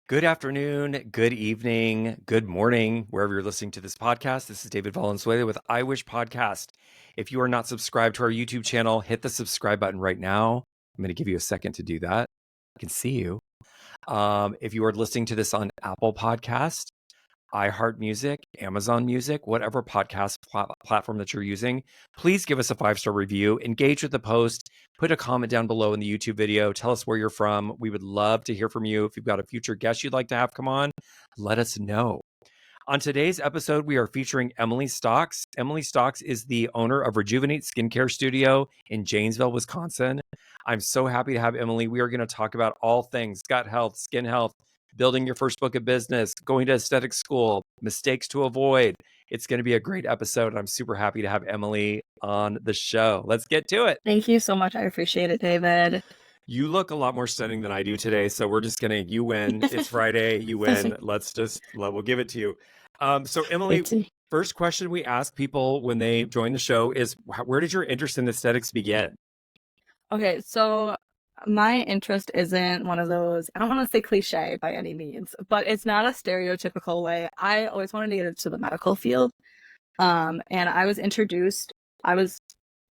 Good afternoon, good evening, good morning, wherever you're listening to this podcast. This is David Valenzuela with I Wish Podcast. If you are not subscribed to our YouTube channel, hit the subscribe button right now. I'm going to give you a second to do that. I can see you. If you are listening to this on Apple Podcast, iHeart Music, Amazon Music, whatever podcast platform that you're using, please give us a 5-star review, engage with the post, put a comment down below in the YouTube video, tell us where you're from. We would love to hear from you. If you've got a future guest you'd like to have come on, let us know. On today's episode, we are featuring Emily Stocks. Emily Stocks is the owner of Rejuvenate Skincare Studio in Janesville, Wisconsin. I'm so happy to have Emily. We are going to talk about all things gut health, skin health, building your first book of business, going to aesthetic school, mistakes to avoid. It's going to be a great episode, and I'm super happy to have Emily on the show. Let's get to it. Thank you so much. I appreciate it, David. You look a lot more stunning than I do today, so we're just going to, you win. It's Friday, you win. We'll give it to you. So Emily, first question we ask people when they join the show is, where did your interest in aesthetics begin? Okay, so my interest isn't one of those, I don't want to say cliche by any means, but it's not a stereotypical way. I always wanted to get into the medical field. And I was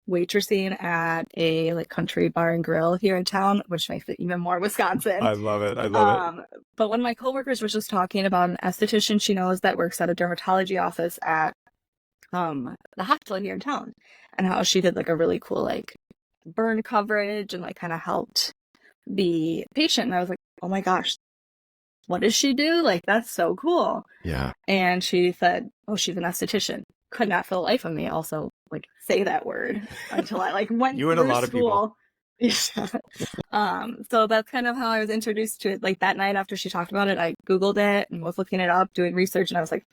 waitressing at a country bar and grill here in town, which makes it even more Wisconsin. I love it. I love it. But one of my coworkers was just talking about an esthetician she knows that works at a dermatology office at the hospital here in town, and how she did a really cool burn coverage and kind of helped the patient. And I was like, oh my gosh, what does she do? That's so cool. Yeah. And she said, oh, she's an esthetician. Could not for the life of me also say that word until I went you and through a lot school. of people. So that's kind of how I was introduced to it. That night after she talked about it, I Googled it and was looking it up, doing research, and I was like,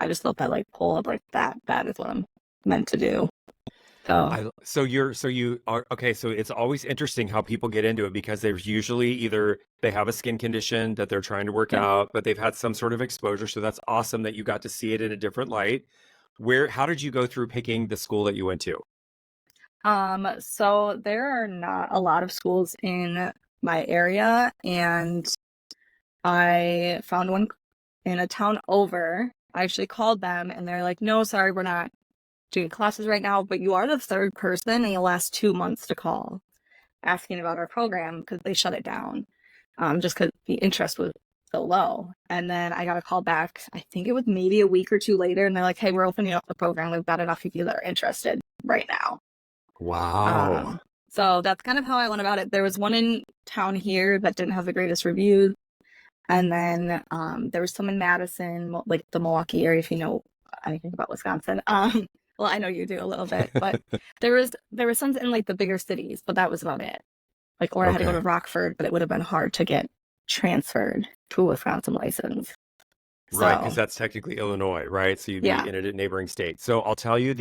I just felt that pull of that is what I'm meant to do. So you are okay. So it's always interesting how people get into it, because there's usually either they have a skin condition that they're trying to work out, but they've had some sort of exposure. So that's awesome that you got to see it in a different light. How did you go through picking the school that you went to? So there are not a lot of schools in my area, and I found one in a town over. I actually called them and they're like, no, sorry, we're not doing classes right now, but you are the third person in the last 2 months to call asking about our program, because they shut it down just because the interest was so low. And then I got a call back, I think it was maybe a week or two later, and they're like, hey, we're opening up the program. We've got enough of you that are interested right now. Wow. So that's kind of how I went about it. There was one in town here that didn't have the greatest reviews. And then there was some in Madison, the Milwaukee area, if you know anything about Wisconsin. Well, I know you do a little bit, but there was some in the bigger cities, but that was about it. Or I had to go to Rockford, but it would have been hard to get transferred to a Wisconsin license. Right, because that's technically Illinois, right? So you'd be in a neighboring state. So I'll tell you,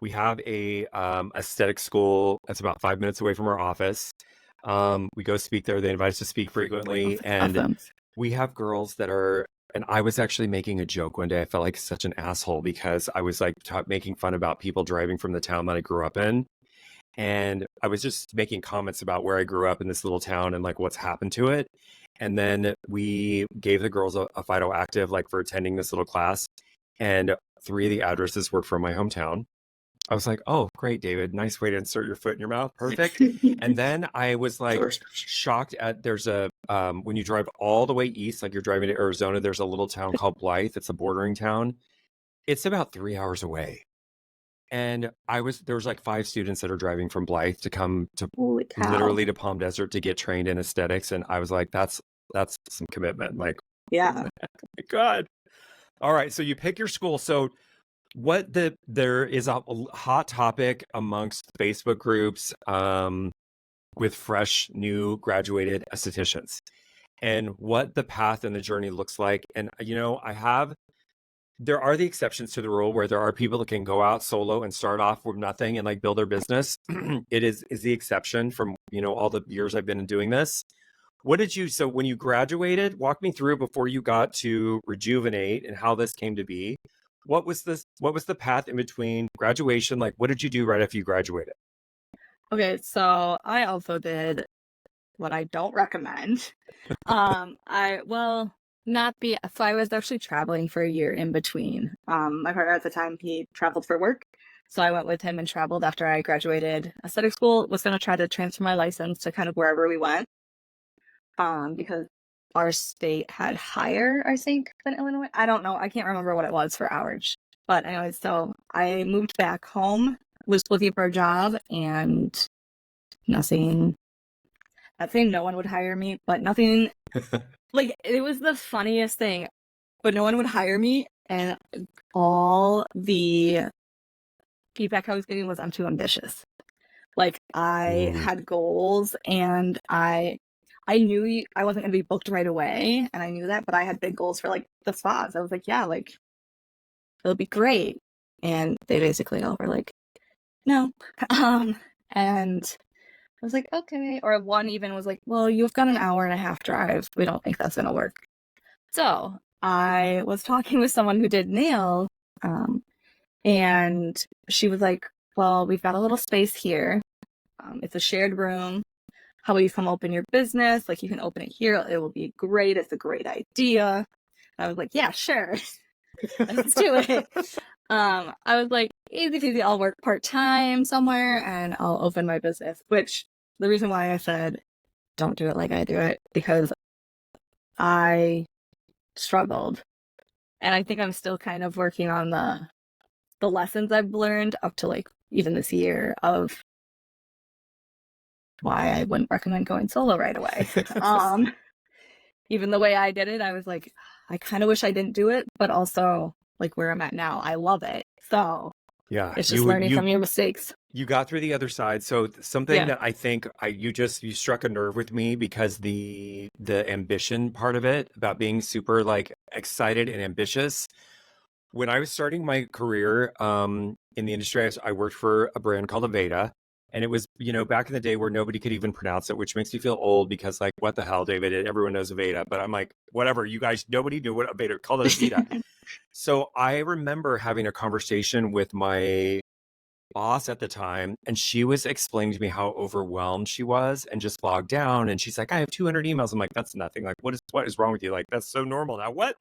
we have a aesthetic school that's about 5 minutes away from our office. We go speak there. They invite us to speak frequently, and awesome. We have girls that are. And I was actually making a joke one day. I felt like such an asshole because I was making fun about people driving from the town that I grew up in. And I was just making comments about where I grew up in this little town and what's happened to it. And then we gave the girls a phytoactive for attending this little class. And 3 of the addresses were from my hometown. I was like, oh, great, David. Nice way to insert your foot in your mouth. Perfect. And then I was shocked at there's when you drive all the way east, you're driving to Arizona, there's a little town called Blythe. It's a bordering town. It's about 3 hours away. And there was 5 students that are driving from Blythe to come to literally to Palm Desert to get trained in aesthetics. And I was like, that's some commitment. Yeah. Oh my God. All right. So you pick your school. So there is a hot topic amongst Facebook groups with fresh, new graduated estheticians, and what the path and the journey looks like. And, there are the exceptions to the rule where there are people that can go out solo and start off with nothing and build their business. It is the exception from, all the years I've been doing this. So when you graduated, walk me through before you got to Rejuvenate and how this came to be. What was the path in between graduation? What did you do right after you graduated? Okay, so I also did what I don't recommend. So I was actually traveling for a year in between. My partner at the time, he traveled for work. So I went with him and traveled after I graduated aesthetic school, was going to try to transfer my license to kind of wherever we went. Because our state had higher, I think, than Illinois. I don't know. I can't remember what it was for hours. But anyway, so I moved back home, was looking for a job, and nothing. Not saying no one would hire me, but nothing. Like, it was the funniest thing. But no one would hire me, and all the feedback I was getting was I'm too ambitious. Like, I Ooh. had goals, and I knew I wasn't going to be booked right away, and I knew that, but I had big goals for, like, the spas. I was like, yeah, like, it'll be great. And they basically all were like, no. And I was like, okay. Or one even was like, well, you've got an hour and a half drive. We don't think that's going to work. So I was talking with someone who did nails, and she was like, well, we've got a little space here. It's a shared room. How about you come open your business? Like, you can open it here. It will be great. It's a great idea. I was like, yeah, sure. Let's do it. I was like, easy peasy, I'll work part-time somewhere and I'll open my business, which the reason why I said don't do it like I do it, because I struggled. And I think I'm still kind of working on the lessons I've learned up to like even this year of why I wouldn't recommend going solo right away. Even the way I did it, I was like, I kind of wish I didn't do it, but also like where I'm at now, I love it. So Yeah, it's just learning from your mistakes. you got through the other side. So something Yeah. that I think you struck a nerve with me because the ambition part of it about being super like excited and ambitious. When I was starting my career in the industry, I worked for a brand called Aveda. And it was, back in the day where nobody could even pronounce it, which makes me feel old because, like, what the hell, David? Everyone knows Aveda. But I'm like, whatever, you guys, nobody knew what Aveda, called it Aveda. So I remember having a conversation with my boss at the time, and she was explaining to me how overwhelmed she was and just bogged down. And she's like, I have 200 emails. I'm like, that's nothing. Like, what is wrong with you? Like, that's so normal now. What?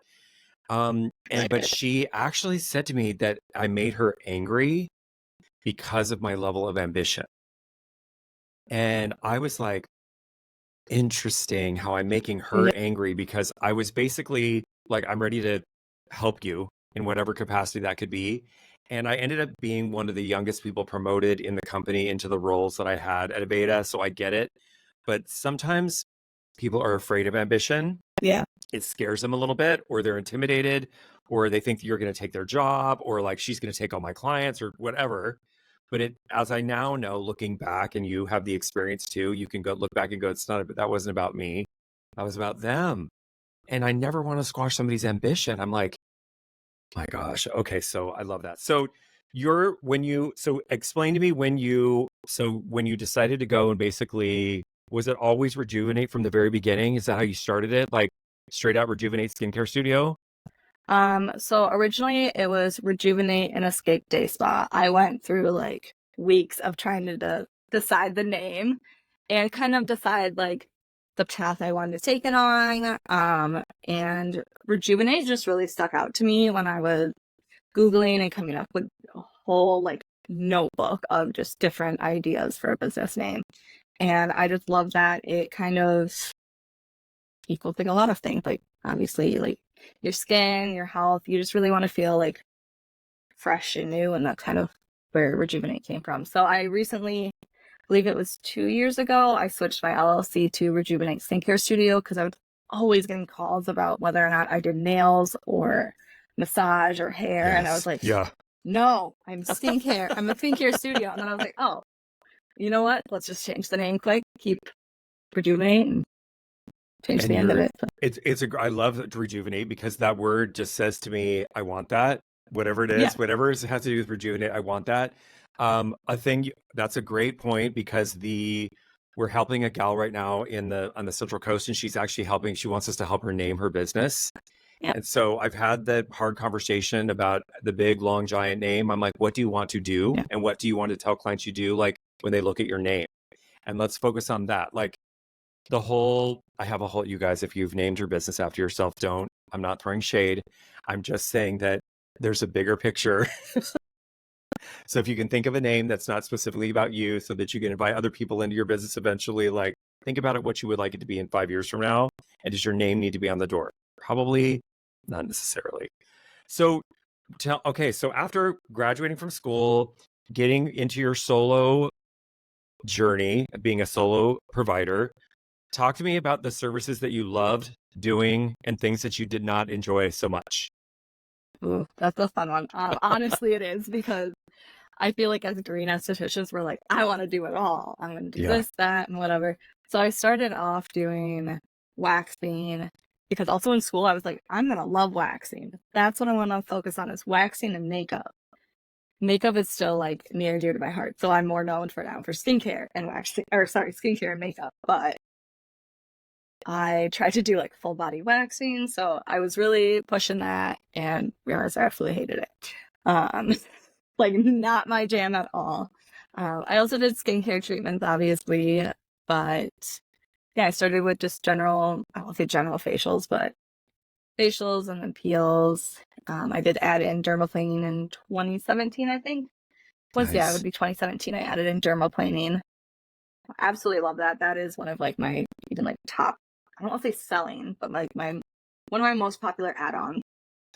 But she actually said to me that I made her angry because of my level of ambition. And I was like, interesting how I'm making her Yeah. angry because I was basically like, I'm ready to help you in whatever capacity that could be. And I ended up being one of the youngest people promoted in the company into the roles that I had at Aveda. So I get it. But sometimes people are afraid of ambition. Yeah. It scares them a little bit, or they're intimidated, or they think you're going to take their job, or like she's going to take all my clients or whatever. But as I now know, looking back, and you have the experience too, you can go look back and go, that wasn't about me. That was about them. And I never want to squash somebody's ambition. I'm like, my gosh. Okay. So I love that. So explain to me when you decided to go and basically, was it always Rejuvenate from the very beginning? Is that how you started it? Like straight out Rejuvenate Skincare Studio? So originally it was Rejuvenate and Escape Day Spa. I went through like weeks of trying to decide the name and kind of decide like the path I wanted to take it on. And Rejuvenate just really stuck out to me when I was Googling and coming up with a whole like notebook of just different ideas for a business name. And I just love that it kind of equals like a lot of things, like obviously like your skin, your health. You just really want to feel like fresh and new, and that's kind of where Rejuvenate came from. So I recently, I believe it was 2 years ago, I switched my LLC to Rejuvenate Skincare Studio because I was always getting calls about whether or not I did nails or massage or hair. Yes. And I was like, yeah. no, I'm skincare. I'm a skincare studio. And then I was like, oh, you know what? Let's just change the name quick, keep Rejuvenate, and change the end of it. I love Rejuvenate because that word just says to me, I want that. Whatever it is, Yeah. whatever it has to do with Rejuvenate, I want that. I think that's a great point because we're helping a gal right now on the Central Coast, and she's actually helping. She wants us to help her name her business. Yeah. And so I've had that hard conversation about the big, long, giant name. I'm like, what do you want to do? Yeah. And what do you want to tell clients you do? Like when they look at your name, and let's focus on that. Like I have a whole, you guys, if you've named your business after yourself, don't, I'm not throwing shade. I'm just saying that there's a bigger picture. So if you can think of a name that's not specifically about you so that you can invite other people into your business eventually, like think about it, what you would like it to be in 5 years from now. And does your name need to be on the door? Probably not necessarily. So so after graduating from school, getting into your solo journey, being a solo provider, talk to me about the services that you loved doing and things that you did not enjoy so much. Ooh, that's a fun one. Honestly, it is because I feel like as green estheticians, we're like, I want to do it all. I'm going to do Yeah. this, that, and whatever. So I started off doing waxing because also in school, I was like, I'm going to love waxing. That's what I want to focus on is waxing and makeup. Makeup is still like near and dear to my heart. So I'm more known for now for skincare and waxing, or sorry, skincare and makeup. But I tried to do like full body waxing. So I was really pushing that and realized I absolutely hated it. Like not my jam at all. I also did skincare treatments, obviously, but yeah, I started with just general, I won't say general facials, but facials and then peels. I did add in dermaplaning in 2017, I think. Yeah, it would Nice. be 2017. I added in dermaplaning. Absolutely love that. That is one of like my even like top, I don't want to say selling, but like my one of my most popular add-ons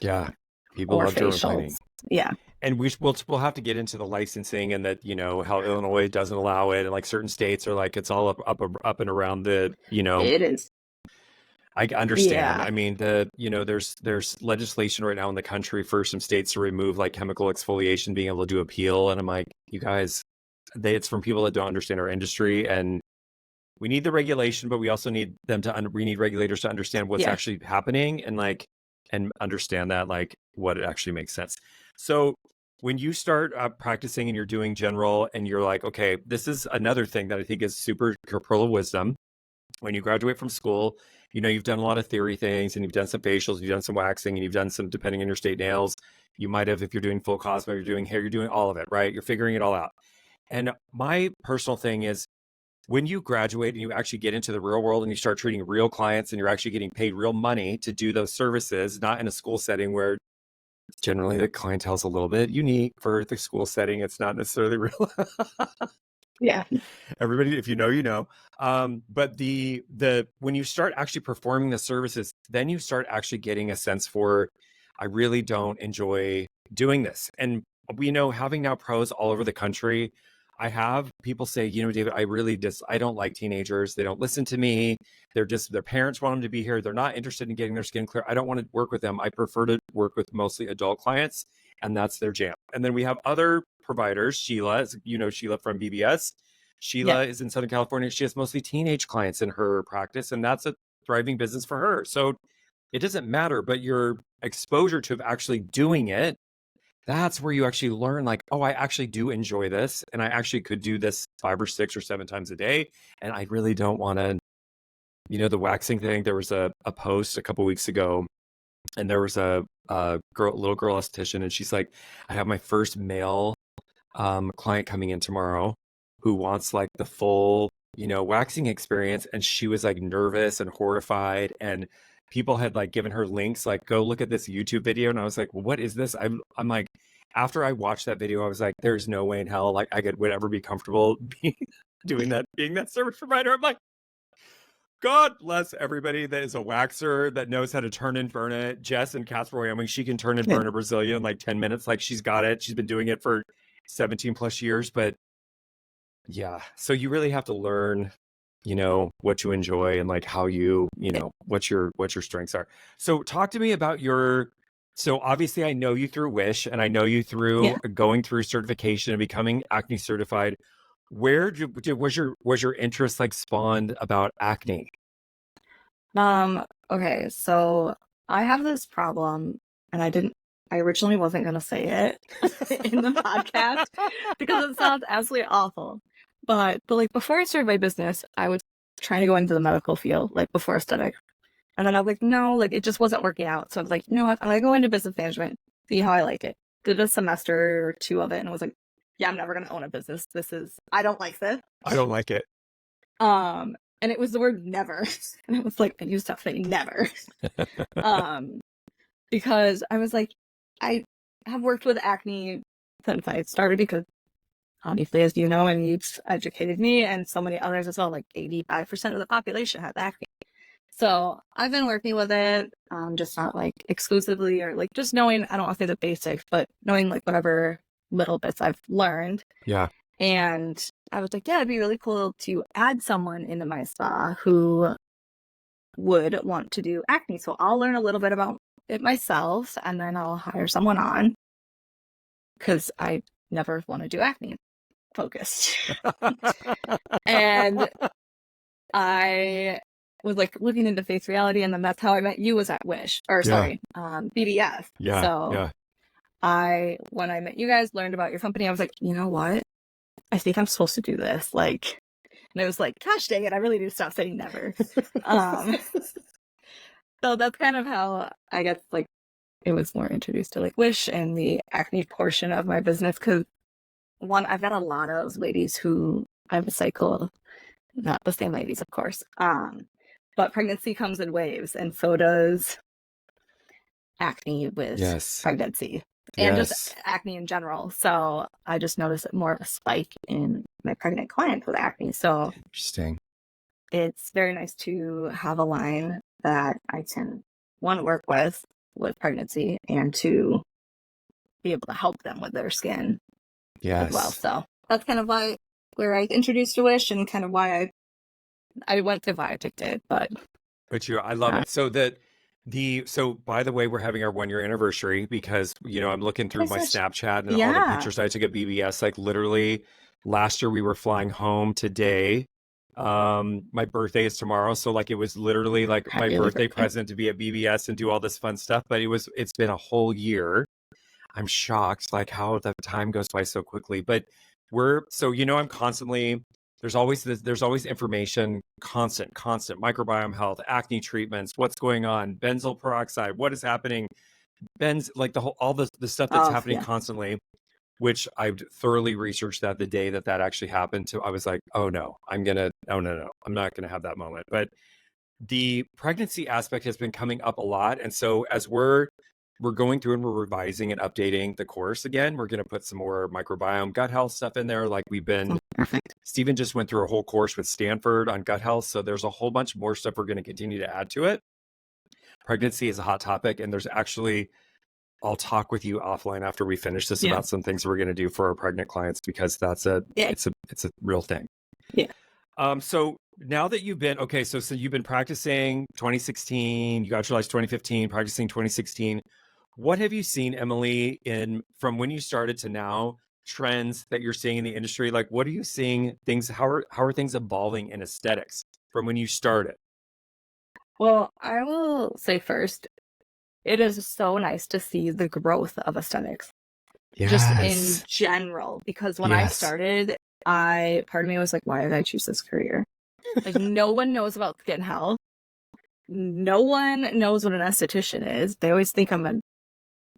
Yeah. People or love facials. dermaplaning. Yeah. And we'll have to get into the licensing and that, how Illinois doesn't allow it. And like certain states are like, it's all up and around It is. I understand. Yeah. I mean, there's legislation right now in the country for some states to remove like chemical exfoliation, being able to do appeal. And I'm like, you guys, it's from people that don't understand our industry, and we need the regulation, but we also need we need regulators to understand what's Yeah. actually happening and understand that like what it actually makes sense. So when you start practicing and you're doing general and you're like, okay, this is another thing that I think is super pearl of wisdom. When you graduate from school, you've done a lot of theory things and you've done some facials, you've done some waxing, and you've done some, depending on your state, nails. You might have, if you're doing full cosmo, you're doing hair, you're doing all of it, right? You're figuring it all out. And my personal thing is when you graduate and you actually get into the real world and you start treating real clients and you're actually getting paid real money to do those services, not in a school setting where generally the clientele is a little bit unique for the school setting. It's not necessarily real. Yeah. Everybody, if you know, you know. But the when you start actually performing the services, then you start actually getting a sense for, I really don't enjoy doing this. And we know, having now pros all over the country, I have people say, David, I don't like teenagers. They don't listen to me. Their parents want them to be here. They're not interested in getting their skin clear. I don't want to work with them. I prefer to work with mostly adult clients, and that's their jam. And then we have other providers. Sheila, Sheila from BBS. Yeah. Sheila is in Southern California. She has mostly teenage clients in her practice, and that's a thriving business for her. So it doesn't matter, but your exposure to actually doing it, that's where you actually learn like, oh, I actually do enjoy this. And I actually could do this 5 or 6 or 7 times a day. And I really don't want to, the waxing thing. There was a post a couple weeks ago, and there was a little girl esthetician, and she's like, I have my first male client coming in tomorrow who wants like the full, waxing experience. And she was like nervous and horrified. And people had like given her links, like, go look at this YouTube video. And I was like, well, what is this? I'm like, after I watched that video, I was like, there's no way in hell like I would ever be comfortable doing that, being that service provider. I'm like, God bless everybody that is a waxer that knows how to turn and burn it. Jess in Casper, Wyoming, she can turn and burn a Brazilian in like 10 minutes. Like, she's got it. She's been doing it for 17 plus years. But yeah, so you really have to learn, what you enjoy and like how what your strengths are. So talk to me about so obviously I know you through Wish, and I know you through going through certification and becoming acne certified. Where was your interest like spawned about acne? Okay, so I have this problem, and I originally wasn't gonna say it in the podcast because it sounds absolutely awful. But like before I started my business, I was trying to go into the medical field, like before aesthetic. And then I was like, no, like it just wasn't working out. So I was like, you know what? I'm gonna go into business management, see how I like it. Did a semester or 2 of it, and I was like, yeah, I'm never gonna own a business. I don't like this. I don't like it. and it was the word never. And I was like, I need to stop saying never. Because I was like, I have worked with acne since I started because obviously, as you know, and you've educated me and so many others as well, like 85% of the population has acne. So I've been working with it, just not like exclusively or like just knowing, I don't want to say the basics, but knowing like whatever little bits I've learned. Yeah. And I was like, yeah, it'd be really cool to add someone into my spa who would want to do acne. So I'll learn a little bit about it myself and then I'll hire someone on because I never want to do acne focused. And I was like looking into Face Reality, and then that's how I met you, was at Wish, or sorry, BBS. Yeah. So when I met you guys, learned about your company, I was like, you know what? I think I'm supposed to do this. Like, and I was like, gosh dang it, I really need to stop saying never. So that's kind of how I guess like it was more introduced to like Wish and the acne portion of my business. Because one, I've got a lot of ladies who I have a cycle, not the same ladies, of course. But pregnancy comes in waves, and so does acne with pregnancy and just acne in general. So I just noticed more of a spike in my pregnant clients with acne. So Interesting. It's very nice to have a line that I can, one, work with pregnancy, and two, be able to help them with their skin as well. So that's kind of where I introduced to Wish and kind of why I went to Viatic did, but I love it. So so by the way, we're having our 1 year anniversary because, I'm looking through my Snapchat and all the pictures I took at BBS. Like literally last year we were flying home today. My birthday is tomorrow. So like, it was literally like my birthday present to be at BBS and do all this fun stuff. But it's been a whole year. I'm shocked like how the time goes by so quickly, but I'm constantly, there's always information, constant microbiome health, acne treatments, what's going on, benzoyl peroxide, what is happening, like all the stuff that's happening constantly, which I've thoroughly researched that the day that actually happened I was like, oh no, I'm not gonna have that moment. But the pregnancy aspect has been coming up a lot. And so as we're going through and we're revising and updating the course again, we're going to put some more microbiome gut health stuff in there. Like Stephen just went through a whole course with Stanford on gut health. So there's a whole bunch more stuff we're going to continue to add to it. Pregnancy is a hot topic. And there's actually, I'll talk with you offline after we finish this about some things we're going to do for our pregnant clients, because it's a real thing. Yeah. So now that you've been, so you've been practicing 2016, you got your license 2015, practicing 2016. What have you seen, Emily, from when you started to now, trends that you're seeing in the industry? Like, what are you seeing how are things evolving in aesthetics from when you started? Well, I will say first, it is so nice to see the growth of aesthetics. Just in general, because when I started, part of me was like, why did I choose this career? Like, no one knows about skin health. No one knows what an esthetician is. They always think I'm an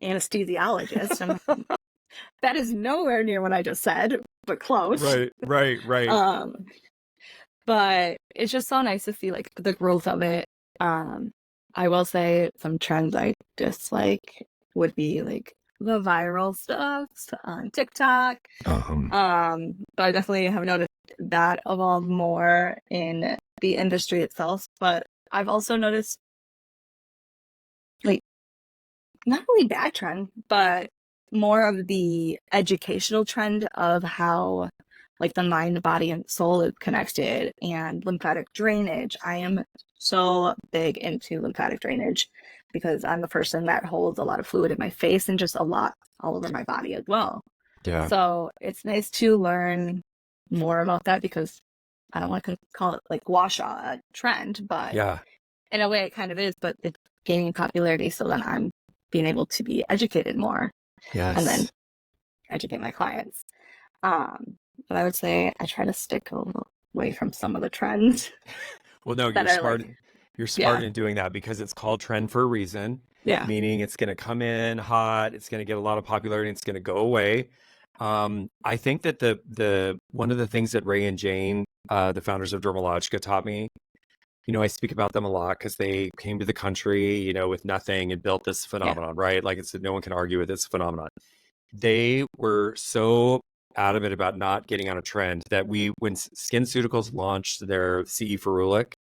anesthesiologist. I'm like, that is nowhere near what I just said, but close. Right. But it's just so nice to see like the growth of it. I will say some trends I dislike would be like the viral stuff on TikTok. But I definitely have noticed that evolve more in the industry itself. But I've also noticed like not really bad trend, but more of the educational trend of how like the mind, body, and soul is connected, and lymphatic drainage. I am so big into lymphatic drainage because I'm the person that holds a lot of fluid in my face and just a lot all over my body as well. Yeah. So it's nice to learn more about that, because I don't want to call it like wash a trend, but in a way it kind of is, but it's gaining popularity. So then I'm being able to be educated more and then educate my clients. But I would say I try to stick away from some of the trends. Well, no, you're smart. You're smart in doing that, because it's called trend for a reason. Yeah. Meaning it's going to come in hot, it's going to get a lot of popularity, and it's going to go away. I think that the one of the things that Ray and Jane, the founders of Dermalogica, taught me, I speak about them a lot because they came to the country, with nothing and built this Yeah. phenomenon, right? Like it's no one can argue with this phenomenon. They were so adamant about not getting on a trend that when SkinCeuticals launched their CE Ferulic,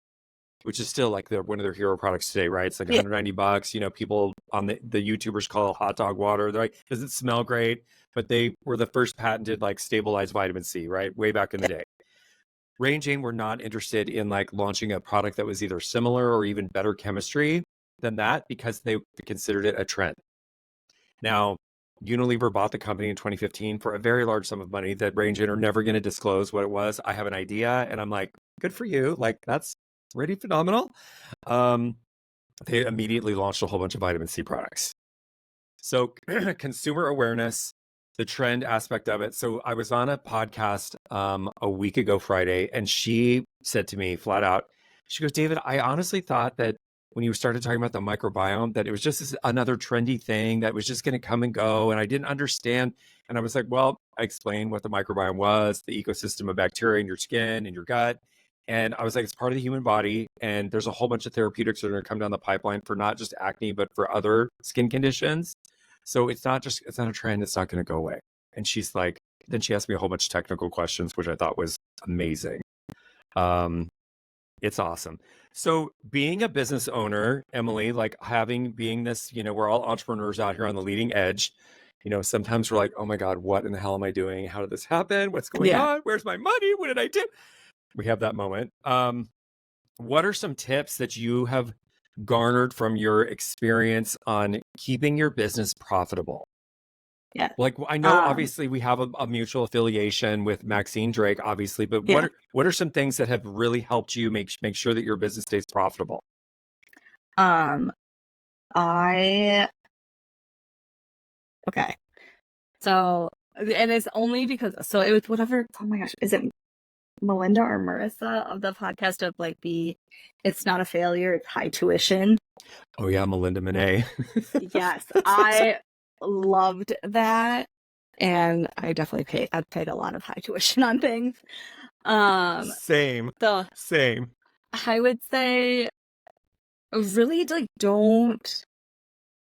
which is still like one of their hero products today, right? It's like Yeah. $190. People on the YouTubers call it hot dog water. They're like, does it smell great? But they were the first patented like stabilized vitamin C, right? Way back in the day. Ray and Jane were not interested in like launching a product that was either similar or even better chemistry than that because they considered it a trend. Now, Unilever bought the company in 2015 for a very large sum of money that Ray and Jane are never going to disclose what it was. I have an idea and I'm like, good for you. Like that's pretty phenomenal. Um, they immediately launched a whole bunch of vitamin C products. So consumer awareness, the trend aspect of it. So I was on a podcast a week ago Friday, and she said to me flat out, she goes, David, I honestly thought that when you started talking about the microbiome, that it was just another trendy thing that was just going to come and go. And I didn't understand. And I was like, well, I explained what the microbiome was, the ecosystem of bacteria in your skin and your gut. And I was like, it's part of the human body. And there's a whole bunch of therapeutics that are going to come down the pipeline for not just acne, but for other skin conditions. So it's not a trend. It's not going to go away. And she's like, then she asked me a whole bunch of technical questions, which I thought was amazing. It's awesome. So being a business owner, Emily, like being this, we're all entrepreneurs out here on the leading edge. Sometimes we're like, oh my God, what in the hell am I doing? How did this happen? What's going Yeah. on? Where's my money? What did I do? We have that moment. What are some tips that you have garnered from your experience on keeping your business profitable? Yeah. Like I know obviously we have a mutual affiliation with Maxine Drake, obviously, but Yeah. what are some things that have really helped you make sure that your business stays profitable? I okay. So, and it's only because it was whatever. Oh my gosh, is it Melinda or Marissa of the podcast of like it's not a failure, it's high tuition. Oh yeah, Melinda Monet. Yes, I loved that, and I definitely I've paid a lot of high tuition on things. Same. So Same. I would say really like don't.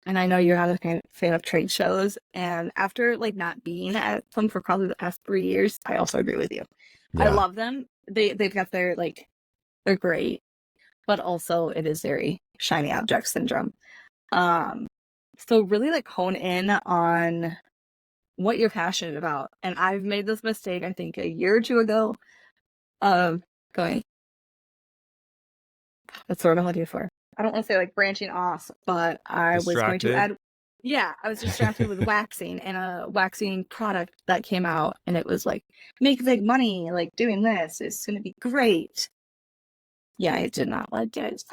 And I know you're not a fan of trade shows, and after like not being at some for probably the past 3 years, I also agree with you. I Yeah. love them. They've got their like they're great, but also it is very shiny object syndrome. So really like hone in on what you're passionate about. And I've made this mistake, I think a year or two ago, of going, that's what I'm looking for. I don't want to say like branching off, but I was going to Distracted. I was distracted with waxing and a waxing product that came out, and it was like, make big money, like doing this, it's going to be great. Yeah, it did not like it.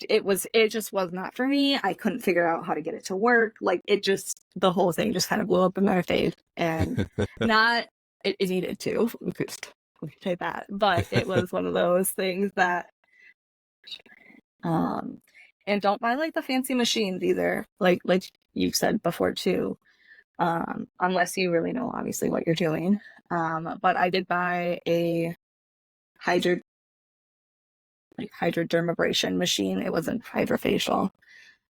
It just was not for me. I couldn't figure out how to get it to work. Like the whole thing just kind of blew up in my face, and not, it needed to, we could say that, but it was one of those things that, and don't buy like the fancy machines either. Like you've said before too, unless you really know obviously what you're doing. But I did buy a hydrodermabrasion machine. It wasn't hydrofacial.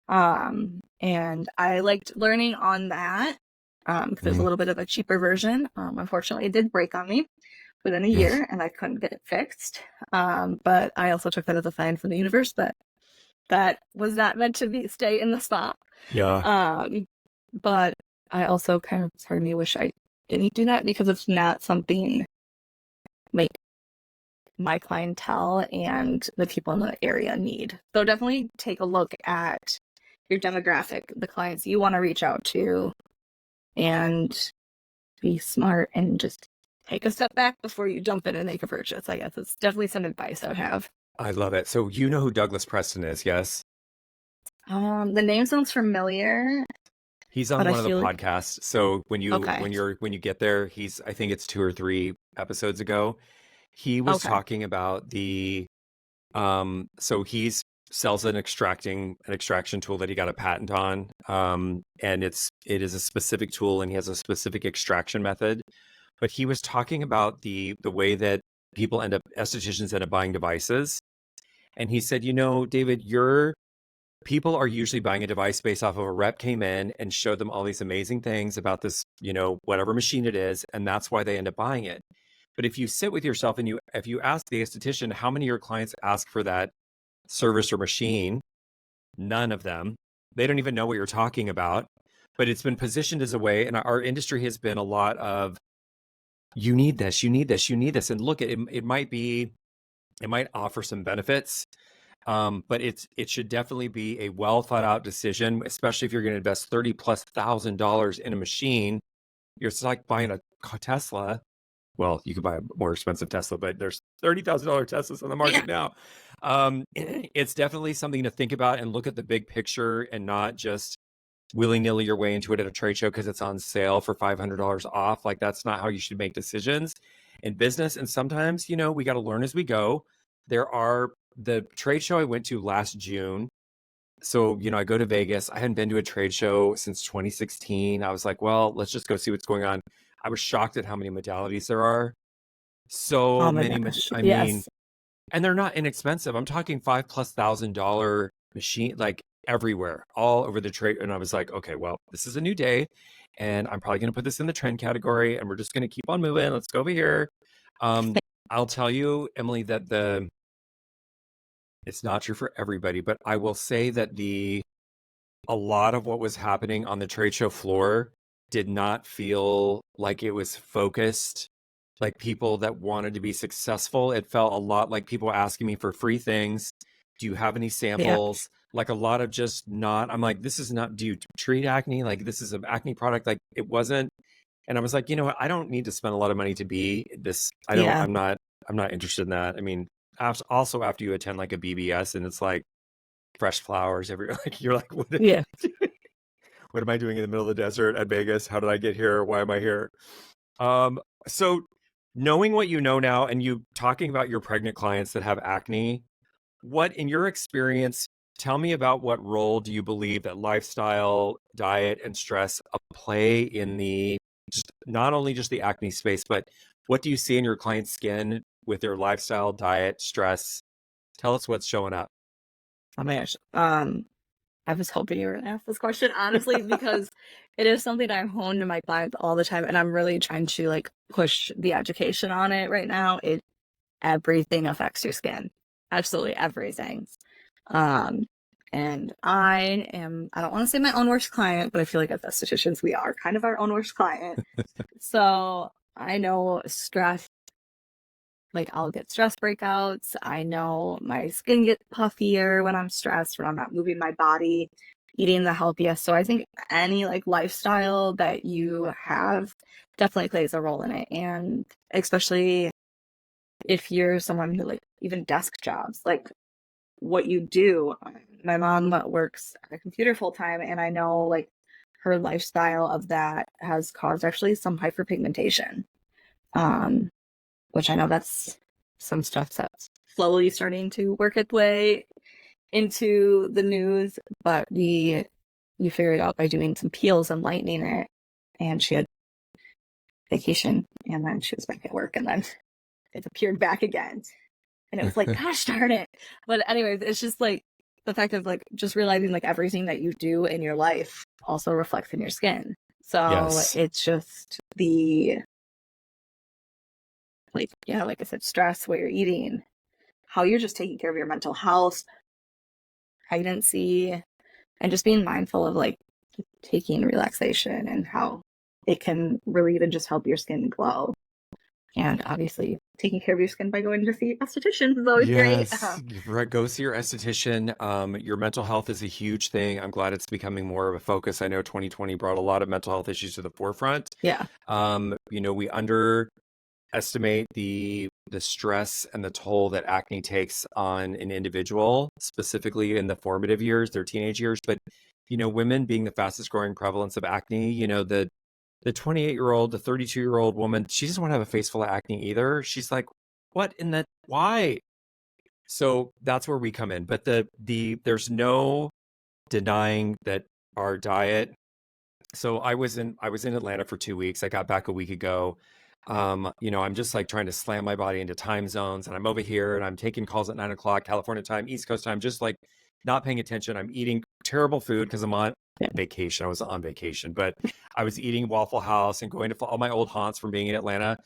And I liked learning on that because there's a little bit of a cheaper version. Unfortunately, it did break on me within a year and I couldn't get it fixed. But I also took that as a sign from the universe that was not meant to stay in the spot. Yeah. But I also kind of, part of me wish I didn't do that because it's not something like my clientele and the people in the area need. So definitely take a look at your demographic, the clients you want to reach out to, and be smart and just take a step back before you jump in and make a purchase. I guess it's definitely some advice I would have. I love it. So you know who Douglas Preston is, yes? The name sounds familiar. He's on one of the podcasts. So when you get there, I think it's 2 or 3 episodes ago. He was talking about so he's sells an extraction tool that he got a patent on. And it is a specific tool, and he has a specific extraction method. But he was talking about the way that estheticians end up buying devices. And he said, David, your people are usually buying a device based off of a rep came in and showed them all these amazing things about this, whatever machine it is, and that's why they end up buying it. But if you sit with yourself and if you ask the esthetician, how many of your clients ask for that service or machine? None of them. They don't even know what you're talking about. But it's been positioned as a way, and our industry has been a lot of, you need this, you need this, you need this. And look, it might offer some benefits. But it should definitely be a well thought out decision, especially if you're going to invest $30,000+ in a machine. It's like buying a Tesla. Well, you could buy a more expensive Tesla, but there's $30,000 Teslas on the market now. It's definitely something to think about and look at the big picture, and not just willy-nilly your way into it at a trade show because it's on sale for $500 off. Like, that's not how you should make decisions in business. And sometimes, we got to learn as we go. The trade show I went to last June. So, I go to Vegas. I hadn't been to a trade show since 2016. I was like, well, let's just go see what's going on. I was shocked at how many modalities there are. So Oh my many, gosh. I mean, Yes. and they're not inexpensive. I'm talking $5,000+ machine, like everywhere, all over the trade. And I was like, okay, well, this is a new day, and I'm probably going to put this in the trend category, and we're just going to keep on moving. Let's go over here. I'll tell you, Emily, that it's not true for everybody, but I will say that a lot of what was happening on the trade show floor did not feel like it was focused, like people that wanted to be successful. It felt a lot like people asking me for free things. Do you have any Yeah. samples? Like a lot of just not, I'm like, this is not, do you treat acne? Like, this is an acne product. Like, it wasn't. And I was like, what? I don't need to spend a lot of money to be this. Yeah. I'm not interested in that. I mean, also after you attend like a BBS and it's like fresh flowers every, like, you're like, Yeah. what am I doing in the middle of the desert at Vegas? How did I get here? Why am I here? So knowing what you know now, and you talking about your pregnant clients that have acne, what, in your experience, tell me about what role do you believe that lifestyle, diet, and stress play in not only just the acne space, but what do you see in your client's skin with their lifestyle, diet, stress? Tell us what's showing up. Oh my gosh. I was hoping you were gonna ask this question, honestly, because it is something I hone to my clients all the time, and I'm really trying to like push the education on it right now. Everything affects your skin. Absolutely everything. Um, and I don't want to say my own worst client, but I feel like as estheticians, we are kind of our own worst client. So I know stress, like I'll get stress breakouts. I know my skin gets puffier when I'm stressed, when I'm not moving my body, eating the healthiest. So I think any like lifestyle that you have definitely plays a role in it. And especially if you're someone who like even desk jobs, like what you do. My mom works at a computer full time, and I know like her lifestyle of that has caused actually some hyperpigmentation. Um, which I know that's some stuff that's slowly starting to work its way into the news, but you figure it out by doing some peels and lightening it. And she had vacation, and then she was back at work, and then it appeared back again. And it was like, gosh darn it. But anyways, it's just like the fact of like just realizing like everything that you do in your life also reflects in your skin. So Yes. it's just the like, yeah, like I said, stress, what you're eating, how you're just taking care of your mental health, pregnancy, and just being mindful of like taking relaxation and how it can really even just help your skin glow. And obviously, taking care of your skin by going to see estheticians is always great. Yes, right. Go see your esthetician. Your mental health is a huge thing. I'm glad it's becoming more of a focus. I know 2020 brought a lot of mental health issues to the forefront. Yeah. We underestimate the stress and the toll that acne takes on an individual, specifically in the formative years, their teenage years. But women being the fastest growing prevalence of acne, the 28-year-old, the 32-year-old woman, she doesn't want to have a face full of acne either. She's like, what in the, why? So that's where we come in. But there's no denying that our diet. So I was in Atlanta for 2 weeks. I got back a week ago. I'm just like trying to slam my body into time zones, and I'm over here and I'm taking calls at 9 o'clock California time, East Coast time, just like not paying attention. I'm eating terrible food because I'm on vacation. I was on vacation, but I was eating Waffle House and going to all my old haunts from being in Atlanta.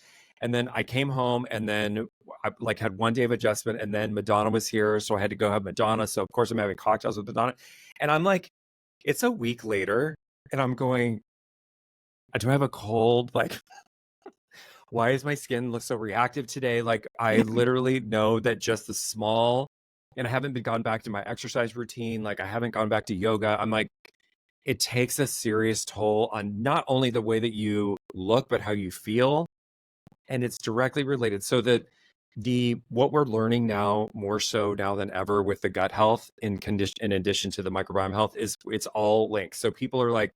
And then I came home, and then I like had one day of adjustment, and then Madonna was here, so I had to go have Madonna. So of course I'm having cocktails with Madonna, and I'm like, it's a week later, and I'm going, do I have a cold? Like, why is my skin look so reactive today? Like, I literally know that just the small, and I haven't been gone back to my exercise routine. Like, I haven't gone back to yoga. I'm like, it takes a serious toll on not only the way that you look, but how you feel. And it's directly related. So that what we're learning now more so now than ever with the gut health in addition to the microbiome health is it's all linked. So people are like,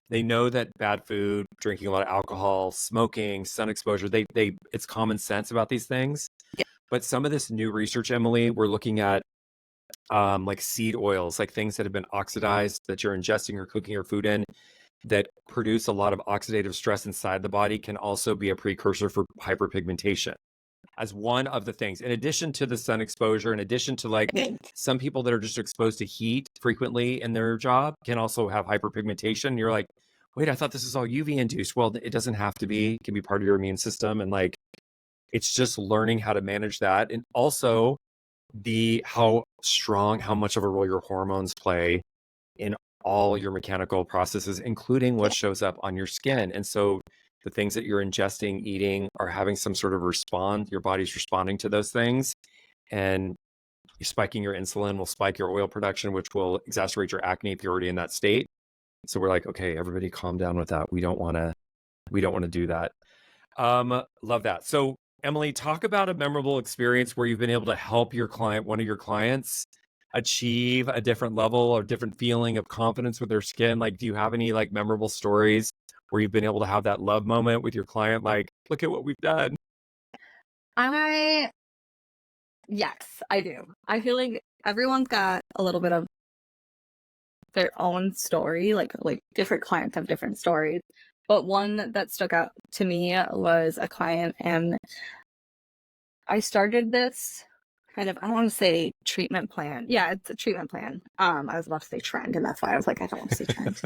they know that bad food, drinking a lot of alcohol, smoking, sun exposure, it's common sense about these things. Yeah. But some of this new research, Emily, we're looking at like seed oils, like things that have been oxidized that you're ingesting or cooking your food in that produce a lot of oxidative stress inside the body can also be a precursor for hyperpigmentation as one of the things, in addition to the sun exposure, in addition to like some people that are just exposed to heat frequently in their job can also have hyperpigmentation. You're like, wait, I thought this is all UV induced. Well, it doesn't have to be. It can be part of your immune system. And like, it's just learning how to manage that. And also how much of a role your hormones play in all your mechanical processes, including what shows up on your skin. And so the things that you're ingesting, eating, are having some sort of your body's responding to those things. And spiking your insulin will spike your oil production, which will exacerbate your acne if you're already in that state. So we're like, okay, everybody calm down with that. We don't want to do that. Love that. So Emily, talk about a memorable experience where you've been able to help one of your clients achieve a different level or different feeling of confidence with their skin. Like, do you have any like memorable stories where you've been able to have that love moment with your client? Like, look at what we've done. Yes, I do. I feel like everyone's got a little bit of their own story. Like different clients have different stories. But one that stuck out to me was a client, and I started this kind of, I don't want to say treatment plan. Yeah, it's a treatment plan. I was about to say trend, and that's why I was like, I don't want to say trend.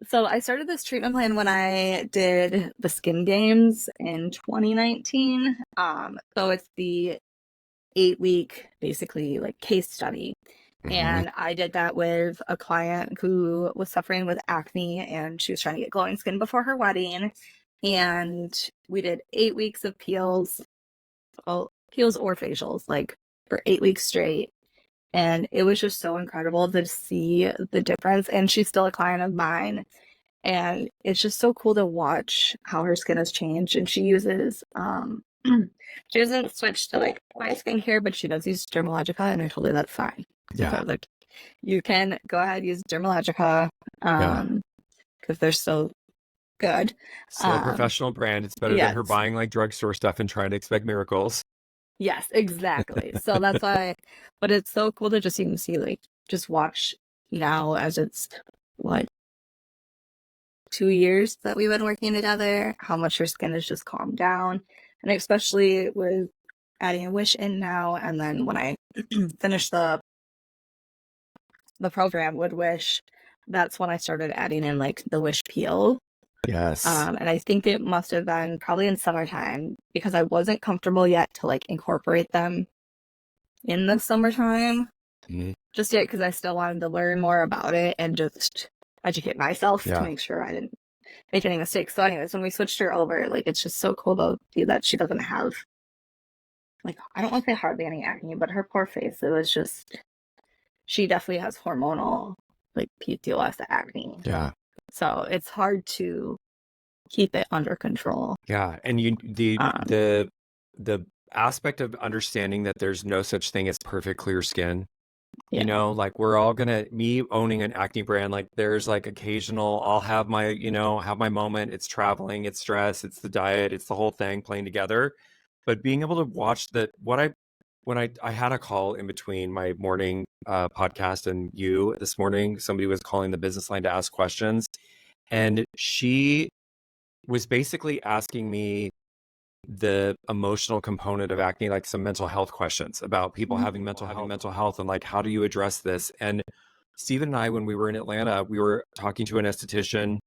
So I started this treatment plan when I did the Skin Games in 2019. So it's the 8-week, basically, like case study. And I did that with a client who was suffering with acne, and she was trying to get glowing skin before her wedding. And we did 8 weeks of peels, peels or facials, like for 8 weeks straight. And it was just so incredible to see the difference. And she's still a client of mine. And it's just so cool to watch how her skin has changed. And she uses, she doesn't switch to like my skincare, but she does use Dermalogica, and I told her that's fine. Yeah. So like, you can go ahead and use Dermalogica, because they're so good. So a professional brand. It's better than her buying like drugstore stuff and trying to expect miracles. Yes, exactly. So that's why, but it's so cool to just even see, like, just watch now as it's what, 2 years that we've been working together, how much her skin has just calmed down. And especially with adding a Wish in now, and then when I finished the program with Wish, that's when I started adding in like the Wish peel. Yes. And I think it must have been probably in summertime, because I wasn't comfortable yet to like incorporate them in the summertime just yet, because I still wanted to learn more about it and just educate myself to make sure I didn't make any mistakes. So anyways, when we switched her over, like, it's just so cool to see that she doesn't have, like, I don't want to say hardly any acne, but her poor face, it was just, she definitely has hormonal, like, PCOS acne. Yeah. So it's hard to keep it under control. Yeah. And the aspect of understanding that there's no such thing as perfect clear skin. You know, like, we're all me owning an acne brand, like, there's like occasional, I'll have my, have my moment. It's traveling, it's stress, it's the diet, it's the whole thing playing together. But being able to watch what when I had a call in between my morning podcast and you this morning, somebody was calling the business line to ask questions, and she was basically asking me the emotional component of acne, like some mental health questions about people having mental health and like, how do you address this? And Stephen and I, when we were in Atlanta, we were talking to an esthetician.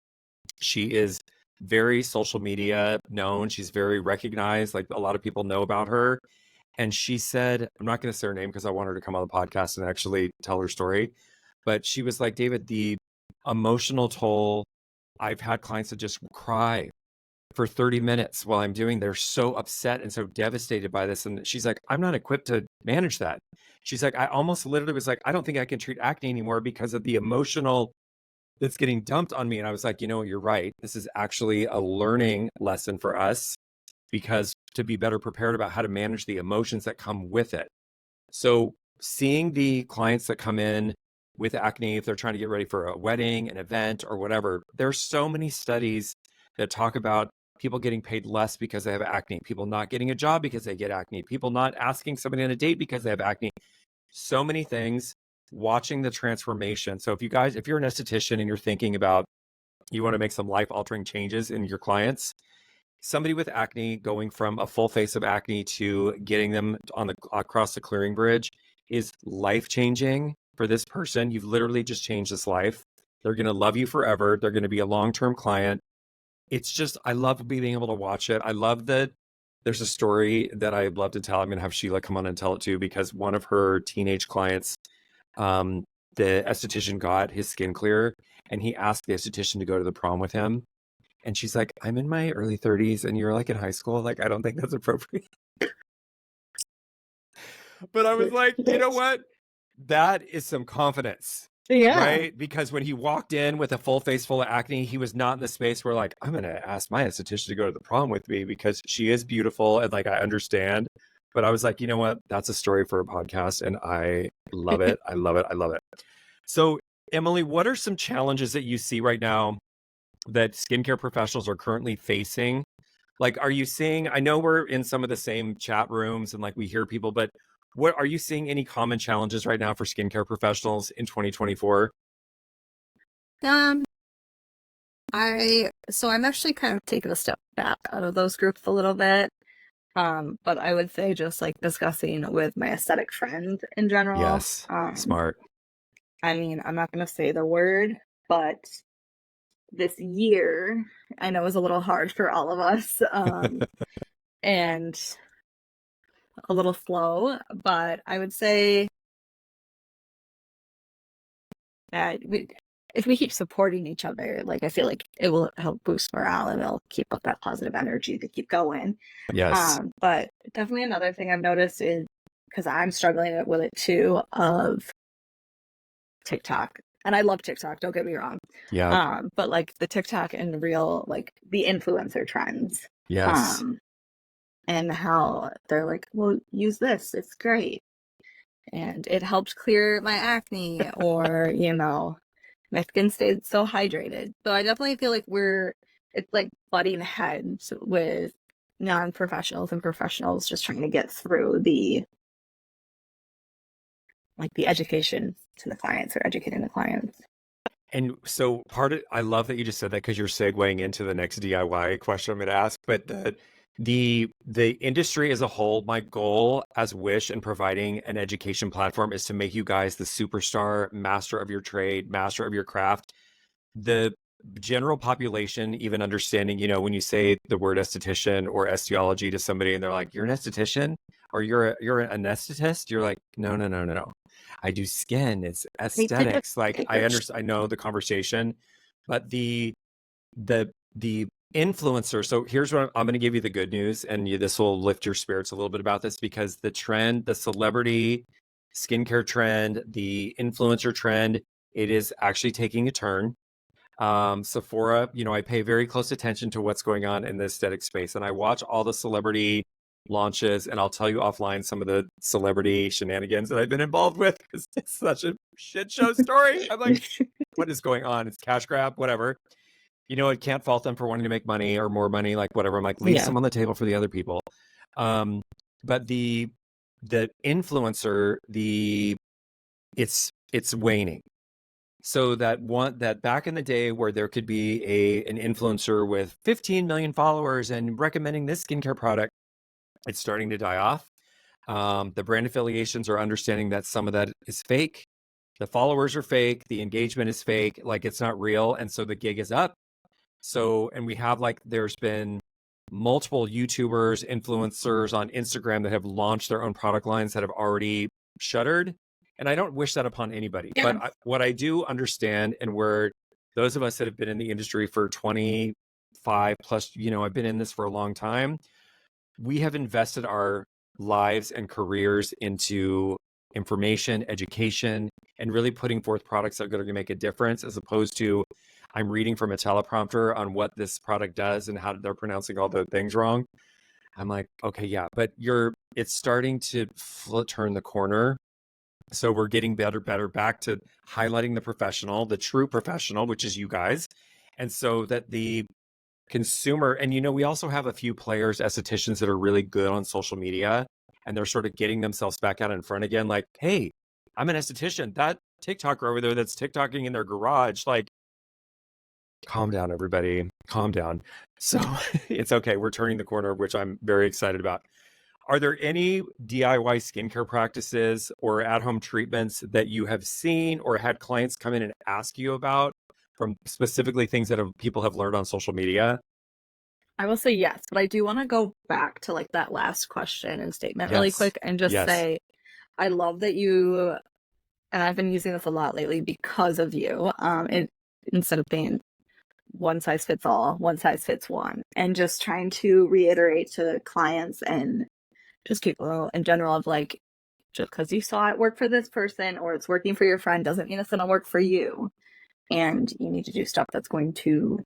She is very social media known. She's very recognized. Like a lot of people know about her. And she said, I'm not going to say her name because I want her to come on the podcast and actually tell her story. But she was like, David, the emotional toll, I've had clients that just cry for 30 minutes while I'm doing, they're so upset and so devastated by this. And she's like, I'm not equipped to manage that. She's like, I almost literally was like, I don't think I can treat acne anymore because of the emotional that's getting dumped on me. And I was like, you know, you're right. This is actually a learning lesson for us because to be better prepared about how to manage the emotions that come with it. So seeing the clients that come in with acne, if they're trying to get ready for a wedding, an event, or whatever, there's so many studies that talk about people getting paid less because they have acne, people not getting a job because they get acne, people not asking somebody on a date because they have acne. So many things, watching the transformation. So if you're an esthetician and you're thinking about, you want to make some life altering changes in your clients, somebody with acne going from a full face of acne to getting them on the across the clearing bridge is life changing for this person. You've literally just changed this life. They're going to love you forever. They're going to be a long-term client. It's just, I love being able to watch it. I love that there's a story that I'd love to tell. I'm going to have Sheila come on and tell it too, because one of her teenage clients, um, the esthetician got his skin clear and he asked the esthetician to go to the prom with him. And she's like, I'm in my early 30s and you're like in high school. Like, I don't think that's appropriate. But I was like, you know what? That is some confidence. Yeah. Right? Because when he walked in with a full face full of acne, he was not in the space where like, I'm going to ask my esthetician to go to the prom with me because she is beautiful and like I understand. But I was like, you know what? That's a story for a podcast and I love it. I love it. I love it. So, Emily, what are some challenges that you see right now that skincare professionals are currently facing? Like, are you seeing, I know we're in some of the same chat rooms and like we hear people, but what are you seeing any common challenges right now for skincare professionals in 2024? I'm actually kind of taking a step back out of those groups a little bit. But I would say just like discussing with my aesthetic friends in general. Yes, smart. I mean, I'm not gonna say the word, but this year I know was a little hard for all of us. And a little slow, but I would say that if we keep supporting each other, like I feel like it will help boost morale and it'll keep up that positive energy to keep going. Yes. But definitely another thing I've noticed is, because I'm struggling with it too, of TikTok. And I love TikTok, don't get me wrong. Yeah. But like the TikTok and the real, like the influencer trends. Yes. And how they're like, well, use this, it's great. And it helped clear my acne, or, you know, my skin stayed so hydrated. So I definitely feel like it's like butting heads with non-professionals and professionals just trying to get through the education to the clients or educating the clients. And so I love that you just said that because you're segueing into the next DIY question I'm going to ask, but the industry as a whole, my goal as Wish and providing an education platform is to make you guys the superstar, master of your trade, master of your craft. The general population, even understanding, you know, when you say the word esthetician or osteology to somebody and they're like, you're an esthetician or you're an anesthetist, you're like, no. I do skin, it's aesthetics. Like I understand, I know the conversation, but the influencer. So here's what I'm going to give you the good news, and this will lift your spirits a little bit about this, because the trend, the celebrity skincare trend, the influencer trend, it is actually taking a turn. Sephora, you know, I pay very close attention to what's going on in the aesthetic space, and I watch all the celebrity launches, and I'll tell you offline some of the celebrity shenanigans that I've been involved with, because it's such a shit show story. I'm like, what is going on? It's cash grab, whatever. You know, it can't fault them for wanting to make money or more money, like whatever. I'm like, leave some on the table for the other people. But the influencer, it's waning. So that back in the day where there could be an influencer with 15 million followers and recommending this skincare product, it's starting to die off. The brand affiliations are understanding that some of that is fake. The followers are fake. The engagement is fake. Like, it's not real. And so the gig is up. So, and we have, like, there's been multiple YouTubers, influencers on Instagram that have launched their own product lines that have already shuttered. And I don't wish that upon anybody. Yeah. But what I do understand, and where those of us that have been in the industry for 25 plus, I've been in this for a long time, we have invested our lives and careers into information, education, and really putting forth products that are going to make a difference, as opposed to I'm reading from a teleprompter on what this product does and how they're pronouncing all the things wrong. I'm like, okay, yeah, but it's starting to turn the corner. So we're getting better back to highlighting the professional, the true professional, which is you guys. And so that the consumer, and we also have a few players, estheticians, that are really good on social media, and they're sort of getting themselves back out in front again. Like, hey, I'm an esthetician. That TikToker over there that's TikToking in their garage, like, calm down, everybody, calm down. So it's okay. We're turning the corner, which I'm very excited about. Are there any DIY skincare practices or at-home treatments that you have seen or had clients come in and ask you about, from specifically things that people have learned on social media? I will say yes, but I do want to go back to like that last question and statement really Yes. quick and just Yes. say, I love that you, and I've been using this a lot lately because of you, instead of being one size fits all, one size fits one, and just trying to reiterate to clients and just people in general of like, just because you saw it work for this person or it's working for your friend doesn't mean it's going to work for you. And you need to do stuff that's going to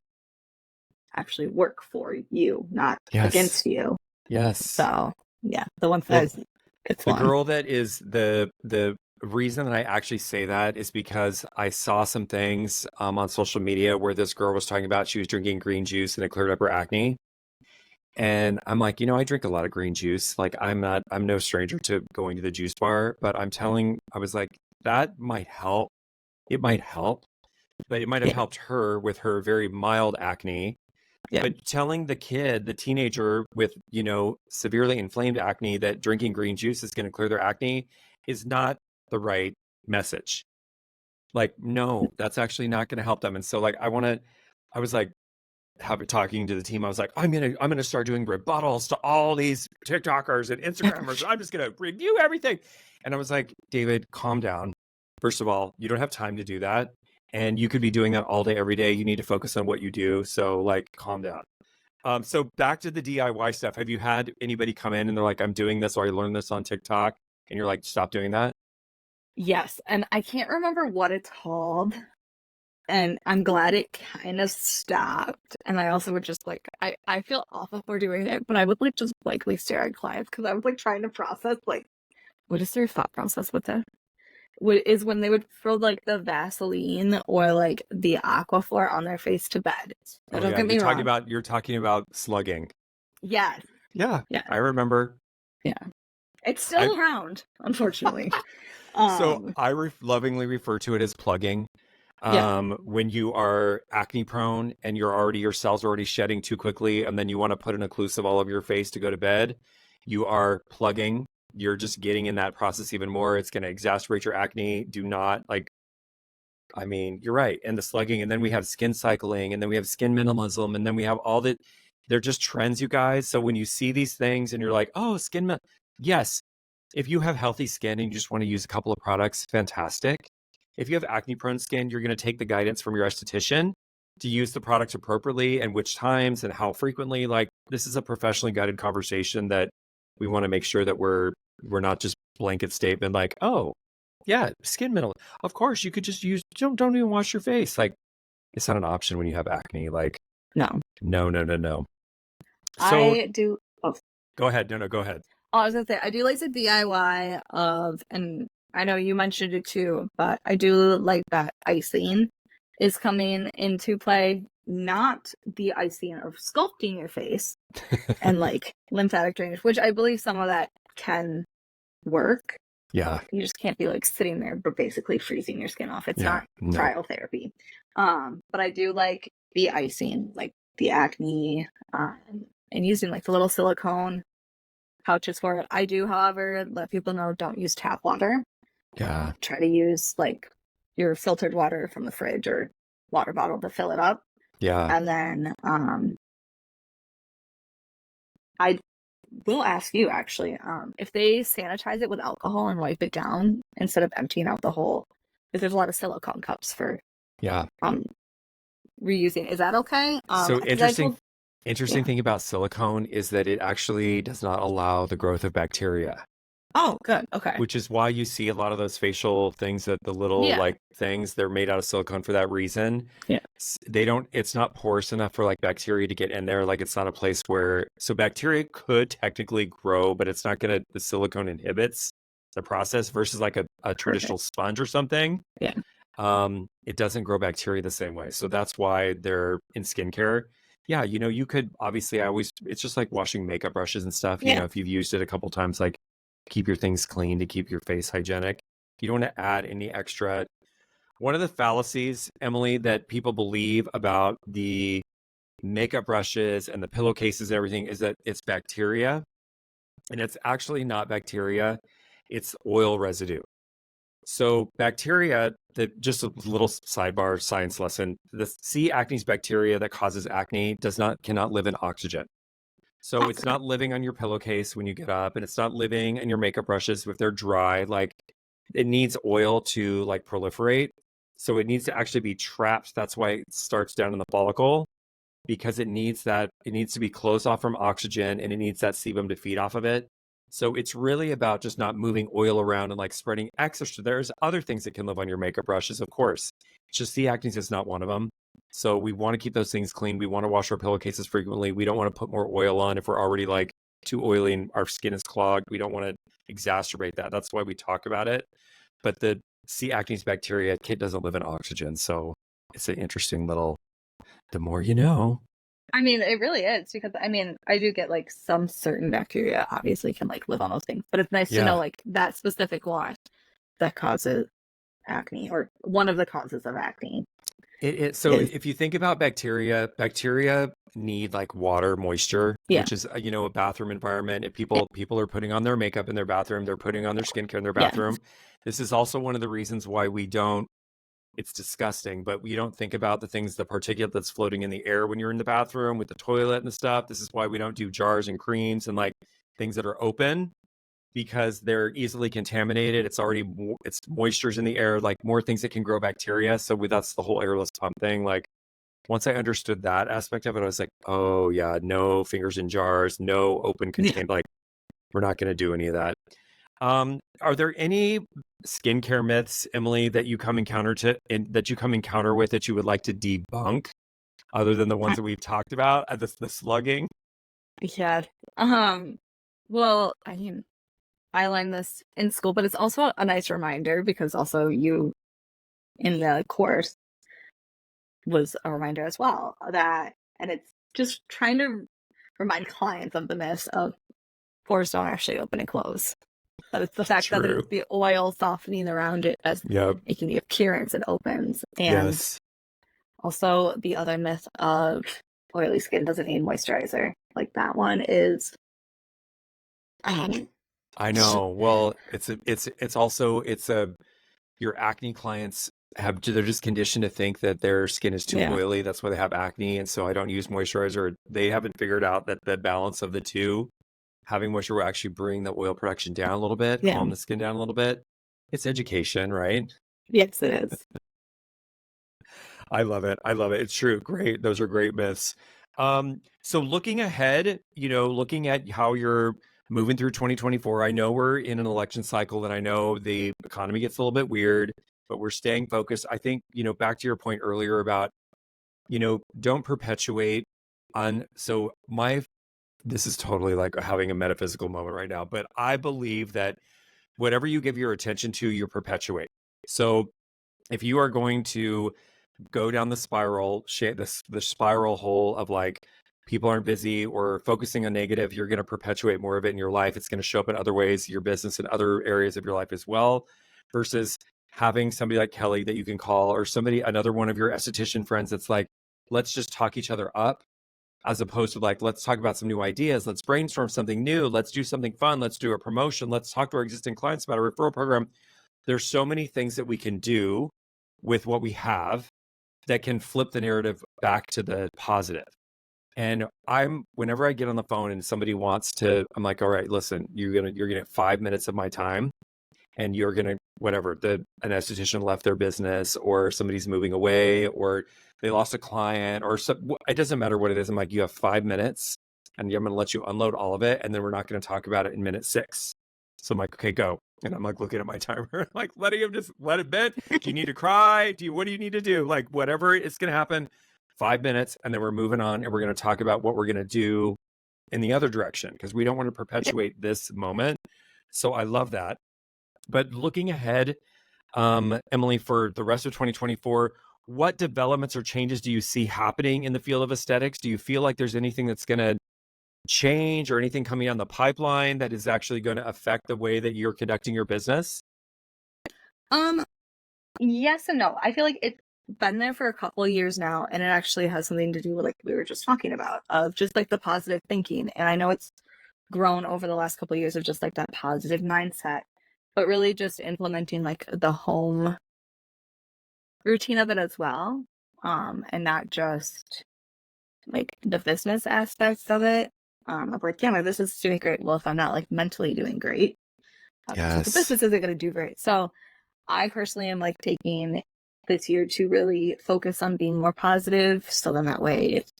actually work for you, not Yes. against you. Yes. So yeah, the one size fits one. The girl that is the reason that I actually say that is because I saw some things on social media where this girl was talking about she was drinking green juice and it cleared up her acne. And I'm like, I drink a lot of green juice. Like, I'm no stranger to going to the juice bar, but I was like, that might help. It might help, but it might have helped her with her very mild acne. Yeah. But telling the teenager with, severely inflamed acne that drinking green juice is going to clear their acne is not the right message. Like, no, that's actually not going to help them. And so, like, I was like, talking to the team, I was like, I'm gonna start doing rebuttals to all these TikTokers and Instagrammers. I'm just gonna review everything. And I was like, David, calm down. First of all, you don't have time to do that. And you could be doing that all day, every day. You need to focus on what you do. So, like, calm down. So back to the DIY stuff. Have you had anybody come in and they're like, I'm doing this, or I learned this on TikTok, and you're like, stop doing that? Yes. And I can't remember what it's called. And I'm glad it kind of stopped. And I also would just like, I feel awful for doing it, but I would like just blankly stare at clients because I was like trying to process, like, what is their thought process with that? Is when they would throw like the Vaseline or like the Aquaphor on their face to bed. Now, don't get me wrong. You're talking about slugging. Yes. Yeah. I remember. Yeah. It's still around, unfortunately. So I lovingly refer to it as plugging. When you are acne prone and your cells are already shedding too quickly, and then you want to put an occlusive all over your face to go to bed, you are plugging. You're just getting in that process even more. It's going to exacerbate your acne. Do not you're right. And the slugging, and then we have skin cycling, and then we have skin minimalism, and then we have all that. They're just trends, you guys. So when you see these things and you're like, oh, yes. If you have healthy skin and you just want to use a couple of products, fantastic. If you have acne prone skin, you're going to take the guidance from your esthetician to use the products appropriately and which times and how frequently. Like, this is a professionally guided conversation that we want to make sure that we're not just blanket statement like, oh, yeah, skin minimal. Of course, you could just use, don't even wash your face. Like, it's not an option when you have acne. Like, no. So I do. Oh. Go ahead. No, go ahead. Oh, I was going to say, I do like the DIY of, and I know you mentioned it too, but I do like that icing is coming into play, not the icing of sculpting your face and like lymphatic drainage, which I believe some of that can work. Yeah. You just can't be like sitting there but basically freezing your skin off. It's Yeah. not No. cryotherapy. But I do like the icing, like the acne, and using like the little silicone pouches for it. I do, however, let people know don't use tap water. Yeah. Try to use like your filtered water from the fridge or water bottle to fill it up. Yeah. And then I will ask you actually, if they sanitize it with alcohol and wipe it down instead of emptying out the hole, because there's a lot of silicone cups for Yeah. reusing. Is that okay? So 'Cause I told, interesting yeah. thing about silicone is that it actually does not allow the growth of bacteria, Oh, good. Okay. which is why you see a lot of those facial things that the little Yeah. like things, they're made out of silicone for that reason. Yeah. They don't, it's not porous enough for like bacteria to get in there. Like it's not a place where, so bacteria could technically grow, but it's not going to, the silicone inhibits the process versus like a traditional Perfect. sponge or something. Yeah. It doesn't grow bacteria the same way. So that's why they're in skincare. Yeah, you could obviously, it's just like washing makeup brushes and stuff. Yeah. If you've used it a couple times, like keep your things clean to keep your face hygienic. You don't want to add any extra. One of the fallacies, Emily, that people believe about the makeup brushes and the pillowcases and everything is that it's bacteria. And it's actually not bacteria, it's oil residue. So bacteria, that just a little sidebar science lesson, the C. acnes bacteria that causes acne cannot live in oxygen. So it's Okay. not living on your pillowcase when you get up, and it's not living in your makeup brushes if they're dry. Like it needs oil to like proliferate. So it needs to actually be trapped. That's why it starts down in the follicle, because it needs to be closed off from oxygen and it needs that sebum to feed off of it. So it's really about just not moving oil around and like spreading excess. There's other things that can live on your makeup brushes, of course. It's just C. acnes is not one of them. So we want to keep those things clean. We want to wash our pillowcases frequently. We don't want to put more oil on if we're already like too oily and our skin is clogged. We don't want to exacerbate that. That's why we talk about it. But the C. acnes bacteria, it doesn't live in oxygen. So it's an interesting little, the more you know. I mean, it really is because I mean, I do get like some certain bacteria obviously can like live on those things, but it's nice to know Yeah. like that specific one that causes acne or one of the causes of acne So is, if you think about bacteria need like water, moisture, yeah, which is a bathroom environment. If people are putting on their makeup in their bathroom, they're putting on their skincare in their yeah, bathroom. This is also one of the reasons why we don't. It's disgusting, but we don't think about the things, the particulate that's floating in the air when you're in the bathroom with the toilet and stuff. This is why we don't do jars and creams and like things that are open, because they're easily contaminated. It's moistures in the air, like more things that can grow bacteria. So that's the whole airless pump thing. Like once I understood that aspect of it, I was like, oh yeah, no fingers in jars, no open yeah. contained. Like we're not going to do any of that. Are there any skincare myths, Emily, that you come encounter with that you would like to debunk, other than the ones that we've talked about? The slugging. Yeah. Um, well, I mean, I learned this in school, but it's also a nice reminder because also you in the course was a reminder as well that, and it's just trying to remind clients of the myths of pores don't actually open and close. That it's the fact that True. it's the oil softening around it as Yep. making the appearance it opens. And Yes. also the other myth of oily skin doesn't need moisturizer. Like that one is um, I know. Well, it's your acne clients they're just conditioned to think that their skin is too yeah. oily. That's why they have acne. And so I don't use moisturizer. They haven't figured out that the balance of the two, having moisture will actually bring the oil production down a little bit, Yeah. calm the skin down a little bit. It's education, right? Yes, it is. I love it. I love it. It's true. Great. Those are great myths. So looking ahead, looking at how you're moving through 2024, I know we're in an election cycle and I know the economy gets a little bit weird, but we're staying focused. I think, back to your point earlier about, don't perpetuate this is totally like having a metaphysical moment right now, but I believe that whatever you give your attention to, you perpetuate. So if you are going to go down the spiral, the spiral hole of like people aren't busy or focusing on negative, you're going to perpetuate more of it in your life. It's going to show up in other ways, your business and other areas of your life as well, versus having somebody like Kelly that you can call, or somebody, another one of your esthetician friends that's like, let's just talk each other up, as opposed to like, let's talk about some new ideas. Let's brainstorm something new. Let's do something fun. Let's do a promotion. Let's talk to our existing clients about a referral program. There's so many things that we can do with what we have that can flip the narrative back to the positive. And whenever I get on the phone and somebody wants to, I'm like, all right, listen, you're gonna get 5 minutes of my time, and you're gonna, whatever, an esthetician left their business, or somebody's moving away, or they lost a client, or it doesn't matter what it is. I'm like, you have 5 minutes, and I'm gonna let you unload all of it, and then we're not gonna talk about it in minute 6. So I'm like, okay, go. And I'm like looking at my timer, like letting him just let it vent. Do you need to cry? What do you need to do? Like whatever is gonna happen. 5 minutes, and then we're moving on, and we're going to talk about what we're going to do in the other direction, because we don't want to perpetuate this moment. So I love that. But looking ahead, Emily, for the rest of 2024, what developments or changes do you see happening in the field of aesthetics? Do you feel like there's anything that's going to change, or anything coming down the pipeline that is actually going to affect the way that you're conducting your business? Yes and no. I feel like it's been there for a couple of years now, and it actually has something to do with, like we were just talking about, of just like the positive thinking. And I know it's grown over the last couple of years of just like that positive mindset, but really just implementing like the home routine of it as well. And not just like the business aspects of it. Of like, yeah, my business is doing great. Well, if I'm not like mentally doing great, obviously the business isn't going to do great. So I personally am like taking this year to really focus on being more positive, so then that way it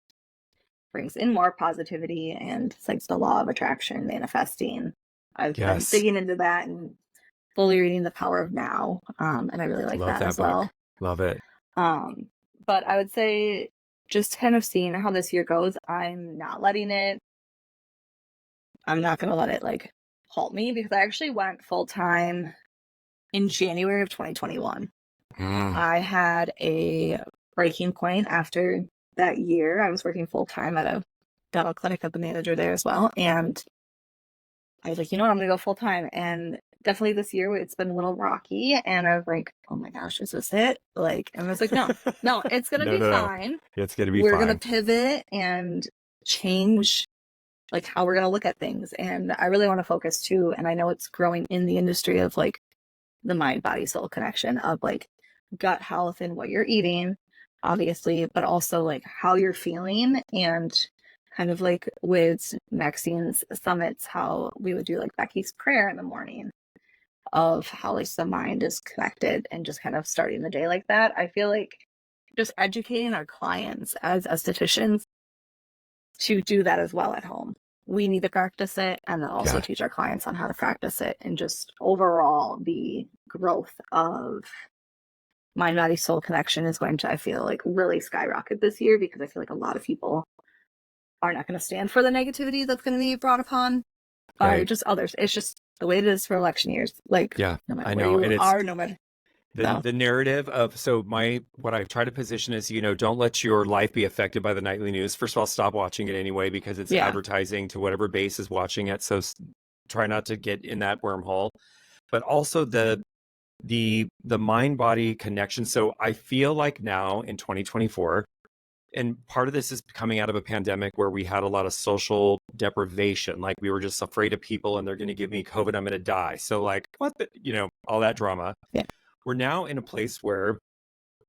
brings in more positivity, and it's like the law of attraction, manifesting. I've been digging into that and fully reading The Power of Now, and I really like that as well. Love it. But I would say just kind of seeing how this year goes, I'm not going to let it like halt me, because I actually went full time in January of 2021. I had a breaking point after that year. I was working full time at a dental clinic as the manager there as well. And I was like, you know what, I'm going to go full time. And definitely this year it's been a little rocky. And I was like, oh my gosh, is this it? Like, and I was like, no, it's going to be fine. It's going to be fine. We're going to pivot and change like how we're going to look at things. And I really want to focus too. And I know it's growing in the industry of like the mind, body, soul connection of like gut health and what you're eating, obviously, but also like how you're feeling, and kind of like with Maxine's summits, how we would do like Becky's prayer in the morning, of how like the mind is connected, and just kind of starting the day like that. I feel like just educating our clients as estheticians to do that as well at home. We need to practice it, and then also teach our clients on how to practice it, and just overall the growth of mind, body, soul connection is going to, I feel like, really skyrocket this year, because I feel like a lot of people are not going to stand for the negativity that's going to be brought upon by just others. It's just the way it is for election years. Like, no matter I know. where you are, no matter. The narrative of, what I try to position is, don't let your life be affected by the nightly news. First of all, stop watching it anyway, because it's advertising to whatever base is watching it. So try not to get in that wormhole. But also the mind-body connection. So I feel like now in 2024, and part of this is coming out of a pandemic where we had a lot of social deprivation. Like we were just afraid of people, and they're going to give me COVID, I'm going to die. So like, all that drama. Yeah. We're now in a place where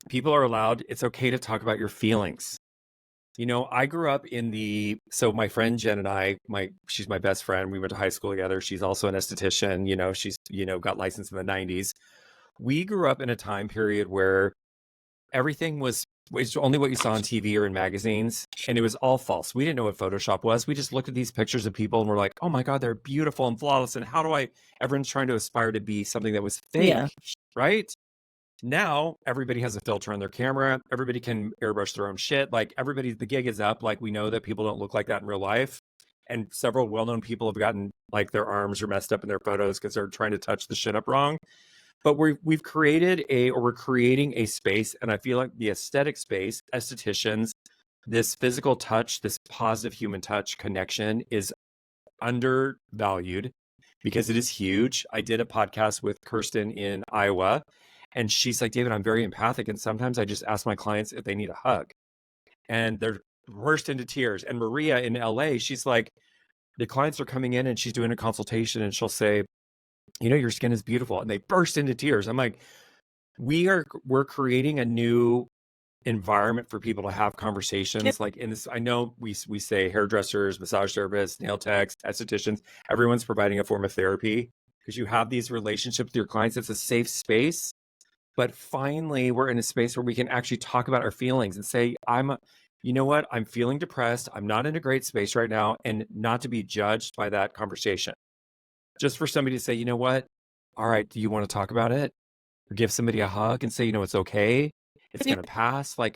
people are allowed, it's okay to talk about your feelings. I grew up so my friend Jen and I, she's my best friend. We went to high school together. She's also an esthetician. She's, got licensed in the 90s. We grew up in a time period where everything was only what you saw on TV or in magazines, and it was all false. We didn't know what Photoshop was. We just looked at these pictures of people and we're like, oh my God, they're beautiful and flawless. And everyone's trying to aspire to be something that was fake, right? Now, everybody has a filter on their camera. Everybody can airbrush their own shit. Like the gig is up. Like we know that people don't look like that in real life. And several well-known people have gotten like their arms are messed up in their photos because they're trying to touch the shit up wrong. But we're creating a space, and I feel like the aesthetic space, estheticians, this physical touch, this positive human touch connection is undervalued because it is huge. I did a podcast with Kirsten in Iowa, and she's like, David, I'm very empathic. And sometimes I just ask my clients if they need a hug, and they're burst into tears. And Maria in LA, she's like, the clients are coming in and she's doing a consultation, and she'll say, you know, your skin is beautiful. And they burst into tears. I'm like, we're creating a new environment for people to have conversations. Like in this, I know we say hairdressers, massage therapists, nail techs, estheticians, everyone's providing a form of therapy because you have these relationships with your clients. It's a safe space. But finally, we're in a space where we can actually talk about our feelings and say, you know what? I'm feeling depressed. I'm not in a great space right now, and not to be judged by that conversation. Just for somebody to say, you know what? All right, do you want to talk about it? Or give somebody a hug and say, you know, it's okay. It's going to pass. Like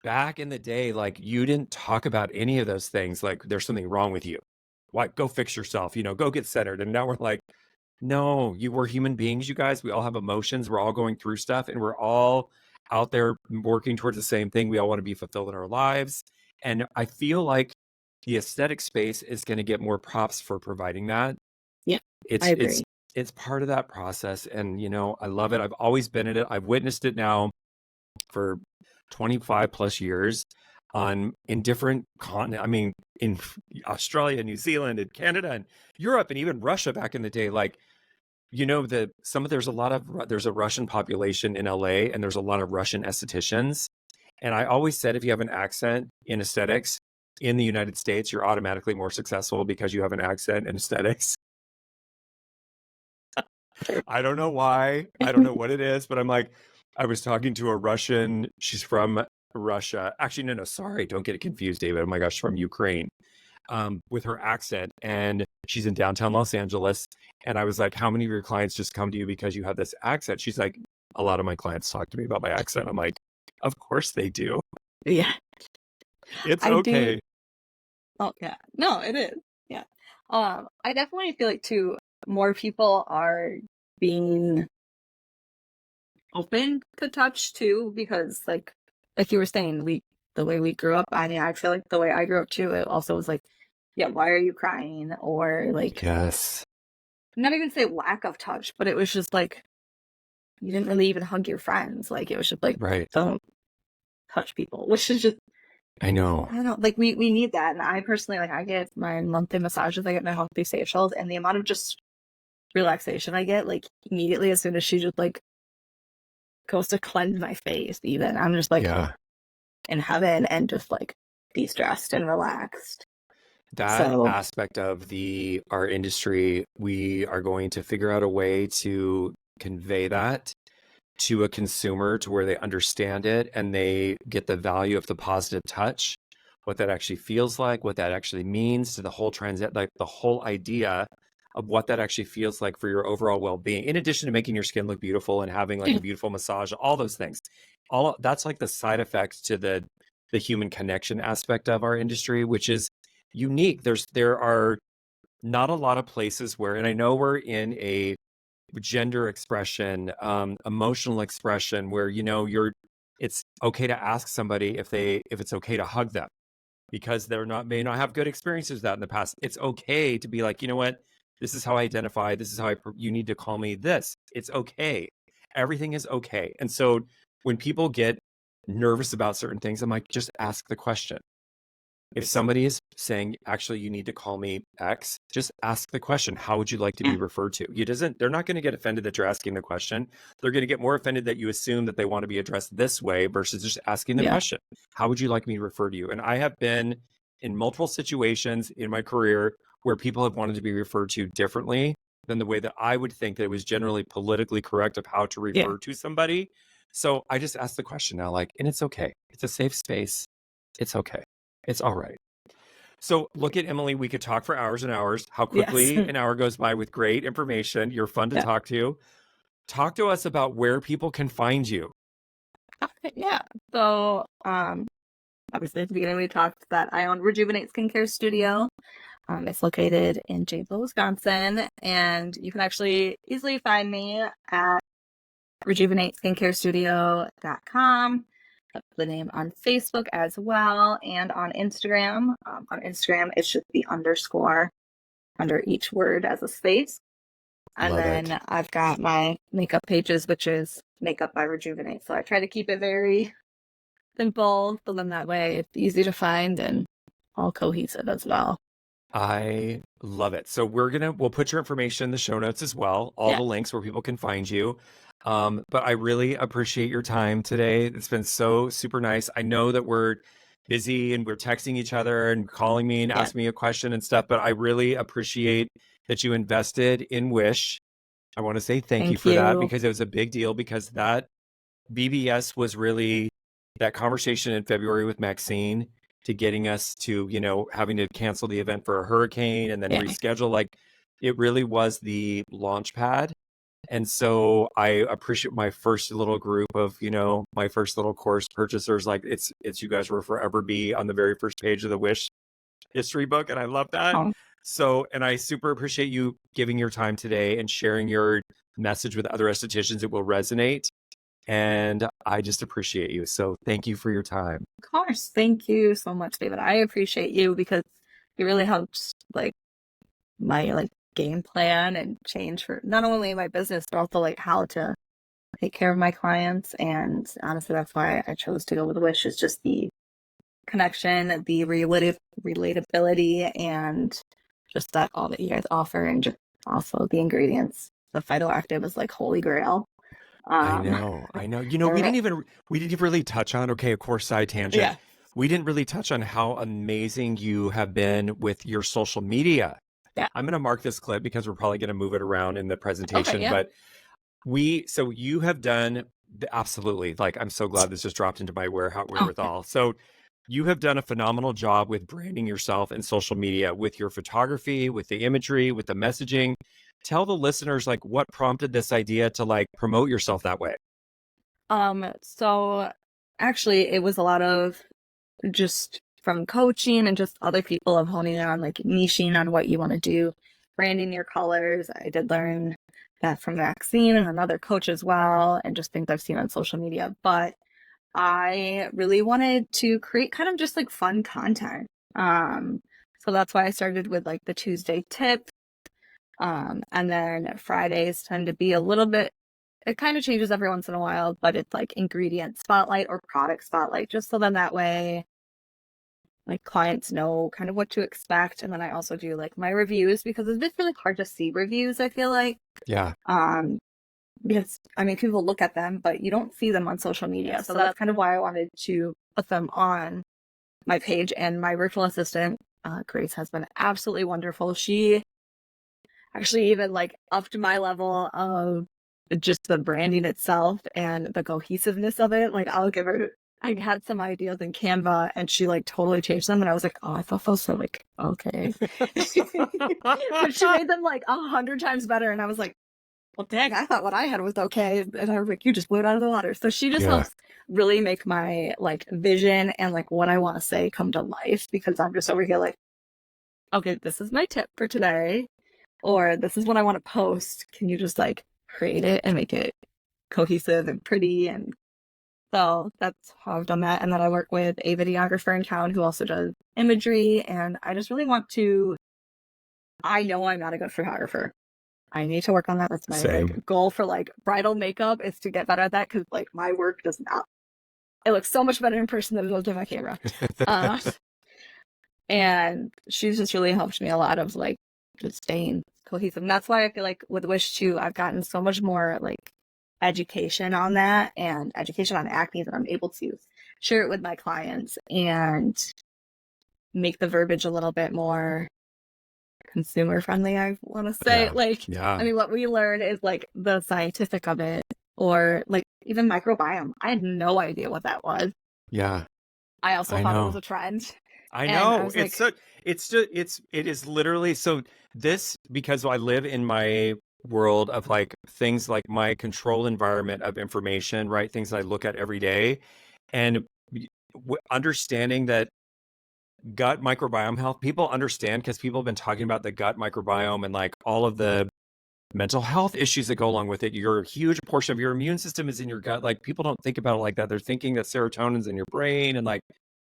back in the day, like you didn't talk about any of those things. Like there's something wrong with you. Why? Go fix yourself, you know, go get centered. And now we're like, no, we're human beings, you guys. We all have emotions. We're all going through stuff, and we're all out there working towards the same thing. We all want to be fulfilled in our lives. And I feel like the aesthetic space is going to get more props for providing that. Yeah, It's I it's agree. it's part of that process. And you know, I love it. I've always been in it. I've witnessed it now for 25 plus years in different continents. I mean, in Australia, New Zealand, and Canada, and Europe, and even Russia back in the day. Like, you know, there's a Russian population in LA, and there's a lot of Russian estheticians. And I always said, if you have an accent in aesthetics in the United States, you're automatically more successful because you have an accent in aesthetics. I don't know why. I don't know what it is, but I'm like, I was talking to a Russian. She's from Russia. Actually, no, sorry. Don't get it confused, David. Oh my gosh, from Ukraine. With her accent, and she's in downtown Los Angeles. And I was like, how many of your clients just come to you because you have this accent? She's like, a lot of my clients talk to me about my accent. I'm like, of course they do. Yeah, It's I do. okay. Oh yeah, no, it is. Yeah, I definitely feel like too more people are being open to touch too, because like you were saying, the way we grew up. I mean, I feel like the way I grew up too. It also was like, yeah, why are you crying? Or like, Yes. not even say lack of touch, but it was just like you didn't really even hug your friends. Like it was just like, Right. don't touch people, which is just, I know. I don't know, like we need that. And I personally, like, I get my monthly massages, I get my healthy facials, and the amount of just relaxation I get, like immediately as soon as she just like goes to cleanse my face, even I'm just like Yeah. in heaven and just like de-stressed and relaxed. That So aspect of our industry, we are going to figure out a way to convey that to a consumer to where they understand it and they get the value of the positive touch, what that actually feels like, what that actually means to the whole transit, like the whole idea of what that actually feels like for your overall well-being, in addition to making your skin look beautiful and having like a beautiful massage, all those things. All that's like the side effects to the human connection aspect of our industry, which is unique. There are not a lot of places where, and I know we're in a gender expression, emotional expression where, you know, it's okay to ask somebody if it's okay to hug them because may not have good experiences with that in the past. It's okay to be like, you know what, this is how I identify. This is how you need to call me this. It's okay. Everything is okay. And so when people get nervous about certain things, I'm like, just ask the question. If somebody is saying, actually, you need to call me X, just ask the question. How would you like to be referred to? They're not going to get offended that you're asking the question. They're going to get more offended that you assume that they want to be addressed this way versus just asking the yeah, question. How would you like me to refer to you? And I have been in multiple situations in my career where people have wanted to be referred to differently than the way that I would think that it was generally politically correct of how to yeah, refer to somebody. So I just ask the question now, like, and it's okay. It's a safe space. It's okay. It's all right. So look at Emily. We could talk for hours and hours. How yes. quickly an hour goes by with great information. You're fun to Yeah. talk to. Talk to us about where people can find you. Okay, yeah. So obviously at the beginning we talked that I own Rejuvenate Skincare Studio. It's located in Janesville, Wisconsin, and you can actually easily find me at rejuvenateskincarestudio.com. That's the name on Facebook as well, and on Instagram. On Instagram, it should be underscore under each word as a space. And Love it. then I've got my makeup pages, which is Makeup by Rejuvenate. So I try to keep it very simple, so then that way it's easy to find and all cohesive as well. I love it. So we'll put your information in the show notes as well, all Yeah. the links where people can find you. But I really appreciate your time today. It's been so super nice. I know that we're busy and we're texting each other and calling me and Yeah. asking me a question and stuff, but I really appreciate that you invested in Wish. I want to say thank you Thank for that you. because it was a big deal because that BBS was really that conversation in February with Maxine to getting us to, having to cancel the event for a hurricane and then Yeah. reschedule. Like it really was the launch pad. And so I appreciate my first little group of, my first little course purchasers. Like it's you guys will forever be on the very first page of the Wish history book. And I love that. Oh, So, and I super appreciate you giving your time today and sharing your message with other estheticians. It will resonate. And I just appreciate you. So thank you for your time. of course. Thank you so much, David. I appreciate you because it really helps like my game plan and change for not only my business but also like how to take care of my clients. And honestly, that's why I chose to go with Wish, is just the connection, the relatability, and just that all that you guys offer, and just also the ingredients. The phytoactive is like holy grail. I Um, know. they're- We didn't really touch on, okay, of course, side tangent. yeah, We didn't really touch on how amazing you have been with your social media. yeah. I'm going to mark this clip because we're probably going to move it around in the presentation, Okay, yeah. but so you have done absolutely, like, I'm so glad this just dropped into my wherewithal. So you have done a phenomenal job with branding yourself in social media with your photography, with the imagery, with the messaging. Tell the listeners like what prompted this idea to like promote yourself that way. So actually it was a lot of just from coaching and just other people of honing in on like niching on what you want to do, branding your colors. I did learn that from Maxine and another coach as well, and just things I've seen on social media. But I really wanted to create kind of just like fun content. So that's why I started with like the Tuesday tip. And then Fridays tend to be a little bit, it kind of changes every once in a while, but it's like ingredient spotlight or product spotlight, just so then that way like clients know kind of what to expect. And then I also do like my reviews because it's really hard to see reviews, I feel like. Yeah. Because I mean people look at them, but you don't see them on social media. So that's kind of why I wanted to put them on my page. And my virtual assistant, Grace, has been absolutely wonderful. She actually even like upped my level of just the branding itself and the cohesiveness of it. Like I had some ideas in Canva and she like totally changed them and I was like, oh, I thought those were like okay. But she made them like 100 times better and I was like, well dang, I thought what I had was okay. And I was like, you just blew it out of the water. So she just helps really make my like vision and like what I want to say come to life, because I'm just over here like, okay, this is my tip for today, or this is what I want to post. Can you just like create it and make it cohesive and pretty? And so that's how I've done that. And then I work with a videographer in town who also does imagery. And I just really want to, I know I'm not a good photographer. I need to work on that. That's my like, goal for like bridal makeup, is to get better at that, because like my work does not, it looks so much better in person than it does on my camera. And she's just really helped me a lot of like just staying cohesive. And that's why I feel like with Wish too, I've gotten so much more like education on that and education on acne that I'm able to share it with my clients and make the verbiage a little bit more consumer friendly, I want to say. I mean, what we learn is like the scientific of it, or like even microbiome. I had no idea what that was. Yeah. I also thought it was a trend. I know. It is literally so this, because I live in my world of like things like my control environment of information, right? Things I look at every day, and understanding that gut microbiome health, people understand because people have been talking about the gut microbiome and like all of the mental health issues that go along with it. Your huge portion of your immune system is in your gut. Like people don't think about it like that. They're thinking that serotonin's in your brain, and like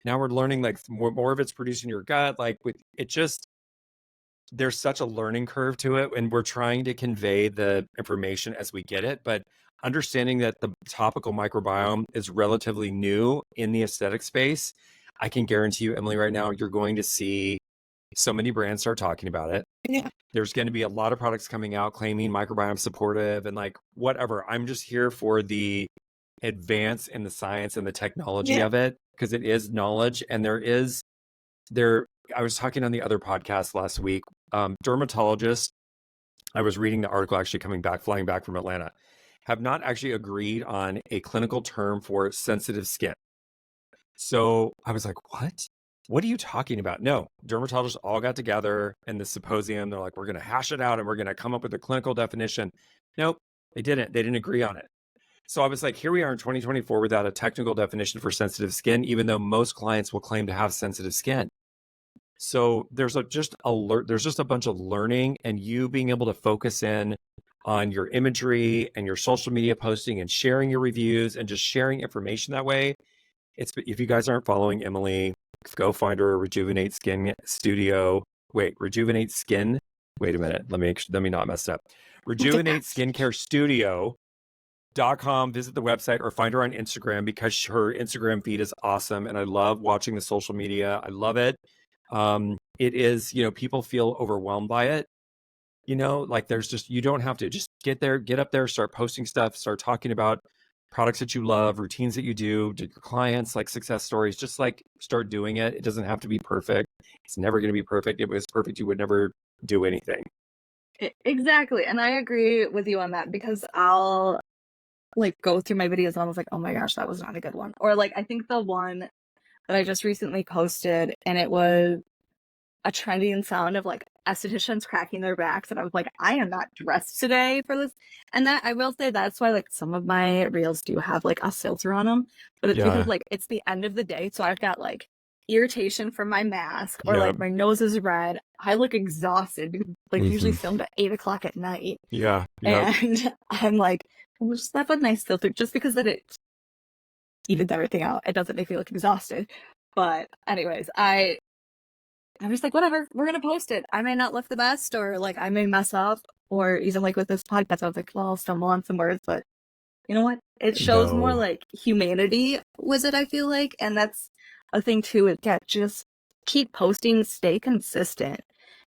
now we're learning like more of it's produced in your gut. Like with it just there's such a learning curve to it, and we're trying to convey the information as we get it, but understanding that the topical microbiome is relatively new in the aesthetic space, I can guarantee you, Emily, right now you're going to see so many brands start talking about it. Yeah. There's going to be a lot of products coming out claiming microbiome supportive and like whatever. I'm just here for the advance in the science and the technology of it, because it is knowledge. And I was talking on the other podcast last week, dermatologists, I was reading the article actually flying back from Atlanta, have not actually agreed on a clinical term for sensitive skin. So I was like, what? What are you talking about? No, dermatologists all got together in the symposium. They're like, we're going to hash it out and we're going to come up with a clinical definition. Nope, they didn't. They didn't agree on it. So I was like, here we are in 2024 without a technical definition for sensitive skin, even though most clients will claim to have sensitive skin. So there's just a bunch of learning, and you being able to focus in on your imagery and your social media posting and sharing your reviews and just sharing information that way. If you guys aren't following Emily, go find her Rejuvenate Skin Studio. Rejuvenate Skin. Wait a minute. Let me not mess up. Rejuvenate Skincare Studio.com. Visit the website or find her on Instagram, because her Instagram feed is awesome. And I love watching the social media. I love it. It is, people feel overwhelmed by it. Like you don't have to just get up there, start posting stuff, start talking about products that you love, routines that you do, your clients, like success stories, just like start doing it. It doesn't have to be perfect. It's never going to be perfect. If it was perfect, you would never do anything. Exactly. And I agree with you on that, because I'll like go through my videos and I was like, oh my gosh, that was not a good one. Or like, I think the one that I just recently posted, and it was a trending sound of like estheticians cracking their backs, and I was like, I am not dressed today for this. And that, I will say, that's why like some of my reels do have like a filter on them, but it's because like it's the end of the day, so I've got like irritation from my mask, or like my nose is red, I look exhausted because like usually filmed at 8:00 at night. And I'm like, we'll just have a nice filter, just because that it evens everything out. It doesn't make me look exhausted. But anyways, I'm just like, whatever, we're gonna post it. I may not look the best, or like I may mess up, or even like with this podcast, I was like, well, I'll stumble on some words, but you know what? It shows more like humanity with it, I feel like. And that's a thing too, is just keep posting, stay consistent.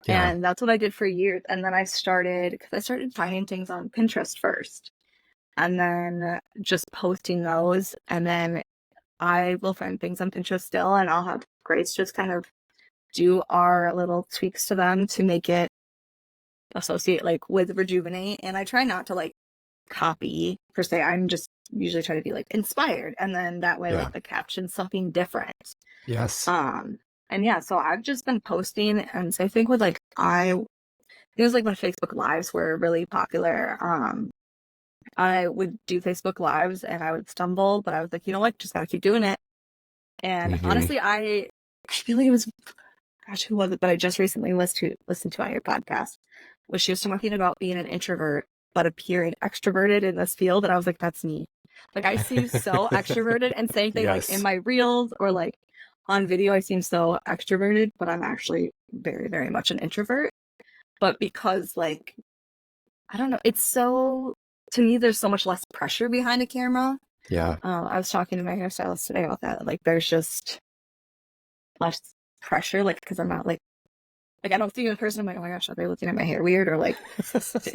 And that's what I did for years. And then I started finding things on Pinterest first, and then just posting those. And then I will find things on Pinterest still, and I'll have Grace just kind of do our little tweaks to them to make it associate like with Rejuvenate. And I try not to like copy per se. I'm just usually try to be like inspired, and then that way like the caption's something different. And yeah, so I've just been posting. And so I think with like it was like when Facebook Lives were really popular. I would do Facebook Lives and I would stumble, but I was like, you know what, just gotta keep doing it. And honestly, I feel like it was, gosh, who was it? But I just recently listened to on your podcast, was she was talking about being an introvert but appearing extroverted in this field, and I was like, that's me. Like I seem so extroverted, and same thing like in my reels or like on video, I seem so extroverted, but I'm actually very, very much an introvert. But because like, I don't know, it's so, to me, there's so much less pressure behind a camera. I was talking to my hairstylist today about that. Like there's just less pressure, like because I'm not like I don't see you in person. I'm like, oh my gosh, are they looking at my hair weird, or like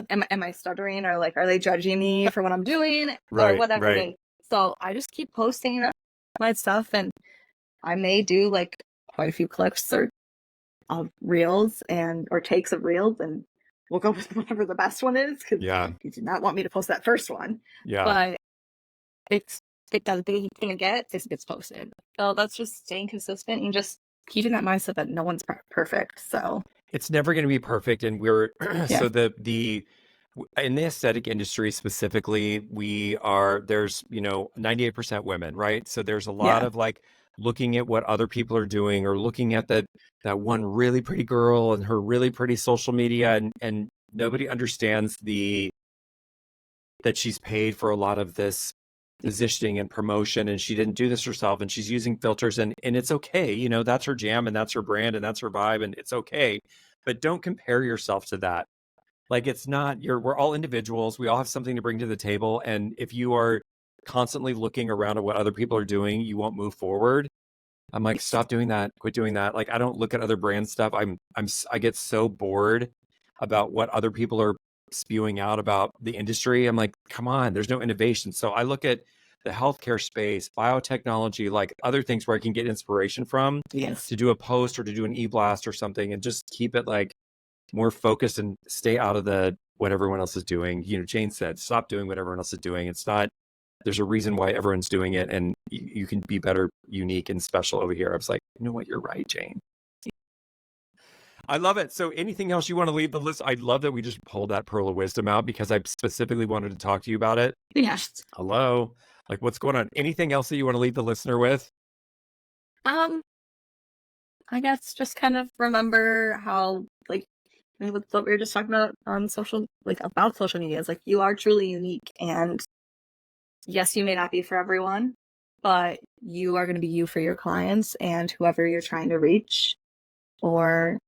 am I stuttering, or like are they judging me for what I'm doing, or whatever it is. So I just keep posting my stuff, and I may do like quite a few clips or reels or takes of reels, and we'll go with whatever the best one is, because you do not want me to post that first one. But it does, the thing it gets posted. So that's just staying consistent and just keeping that mindset that no one's perfect. So it's never going to be perfect. And we're so the in the aesthetic industry specifically, there's 98% women, right? So there's a lot of like looking at what other people are doing, or looking at that one really pretty girl and her really pretty social media, and Nobody understands that she's paid for a lot of this positioning and promotion, and she didn't do this herself, and she's using filters, and it's okay. You know, that's her jam and that's her brand and that's her vibe, and it's okay. But don't compare yourself to that. Like, it's not, we're all individuals. We all have something to bring to the table. And if you are constantly looking around at what other people are doing, you won't move forward. I'm like, stop doing that. Quit doing that. Like, I don't look at other brand stuff. I get so bored about what other people are spewing out about the industry. I'm like, come on, there's no innovation. So I look at the healthcare space, biotechnology, like other things where I can get inspiration from to do a post or to do an e-blast or something, and just keep it like more focused and stay out of the what everyone else is doing. You know, Jane said, stop doing what everyone else is doing. It's not, there's a reason why everyone's doing it, and you can be better, unique, and special over here. I was like, you know what? You're right, Jane. I love it. So anything else you want to leave the list? I love that we just pulled that pearl of wisdom out because I specifically wanted to talk to you about it. Yes. Hello. Like, what's going on? Anything else that you want to leave the listener with? I guess just kind of remember how, like, with what we were just talking about on social, like, about social media, is like, you are truly unique, and yes, you may not be for everyone, but you are going to be you for your clients and whoever you're trying to reach or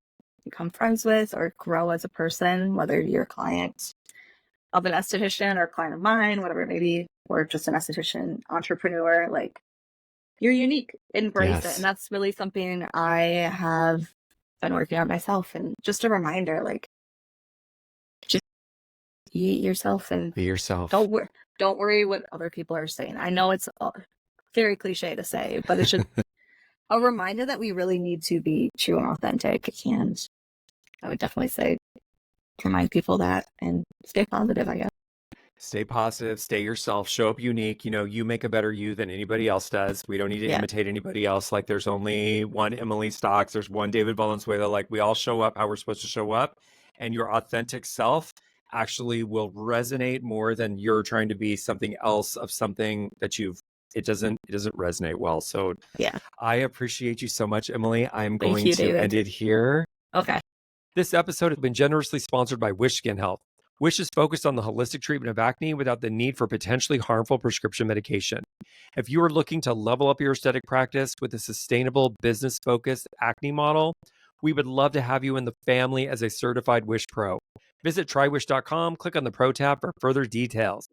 become friends with or grow as a person, whether you're a client of an esthetician or a client of mine, whatever it may be, or just an esthetician entrepreneur. Like, you're unique, embrace it. And that's really something I have been working on myself. And just a reminder, like, just be yourself and Be yourself. Don't worry what other people are saying. I know it's very cliche to say, but it's just a reminder that we really need to be true and authentic. And I would definitely say remind people that and stay positive, I guess. Stay positive, stay yourself, show up unique. You know, you make a better you than anybody else does. We don't need to imitate anybody else. Like, there's only one Emily Stocks, there's one David Valenzuela. Like, we all show up how we're supposed to show up, and your authentic self actually will resonate more than you're trying to be something else of something that it doesn't resonate well. So I appreciate you so much, Emily. I'm going to end it here. Okay. This episode has been generously sponsored by Wish Skin Health. Wish is focused on the holistic treatment of acne without the need for potentially harmful prescription medication. If you are looking to level up your aesthetic practice with a sustainable, business-focused acne model, we would love to have you in the family as a certified Wish Pro. Visit trywish.com, click on the Pro tab for further details.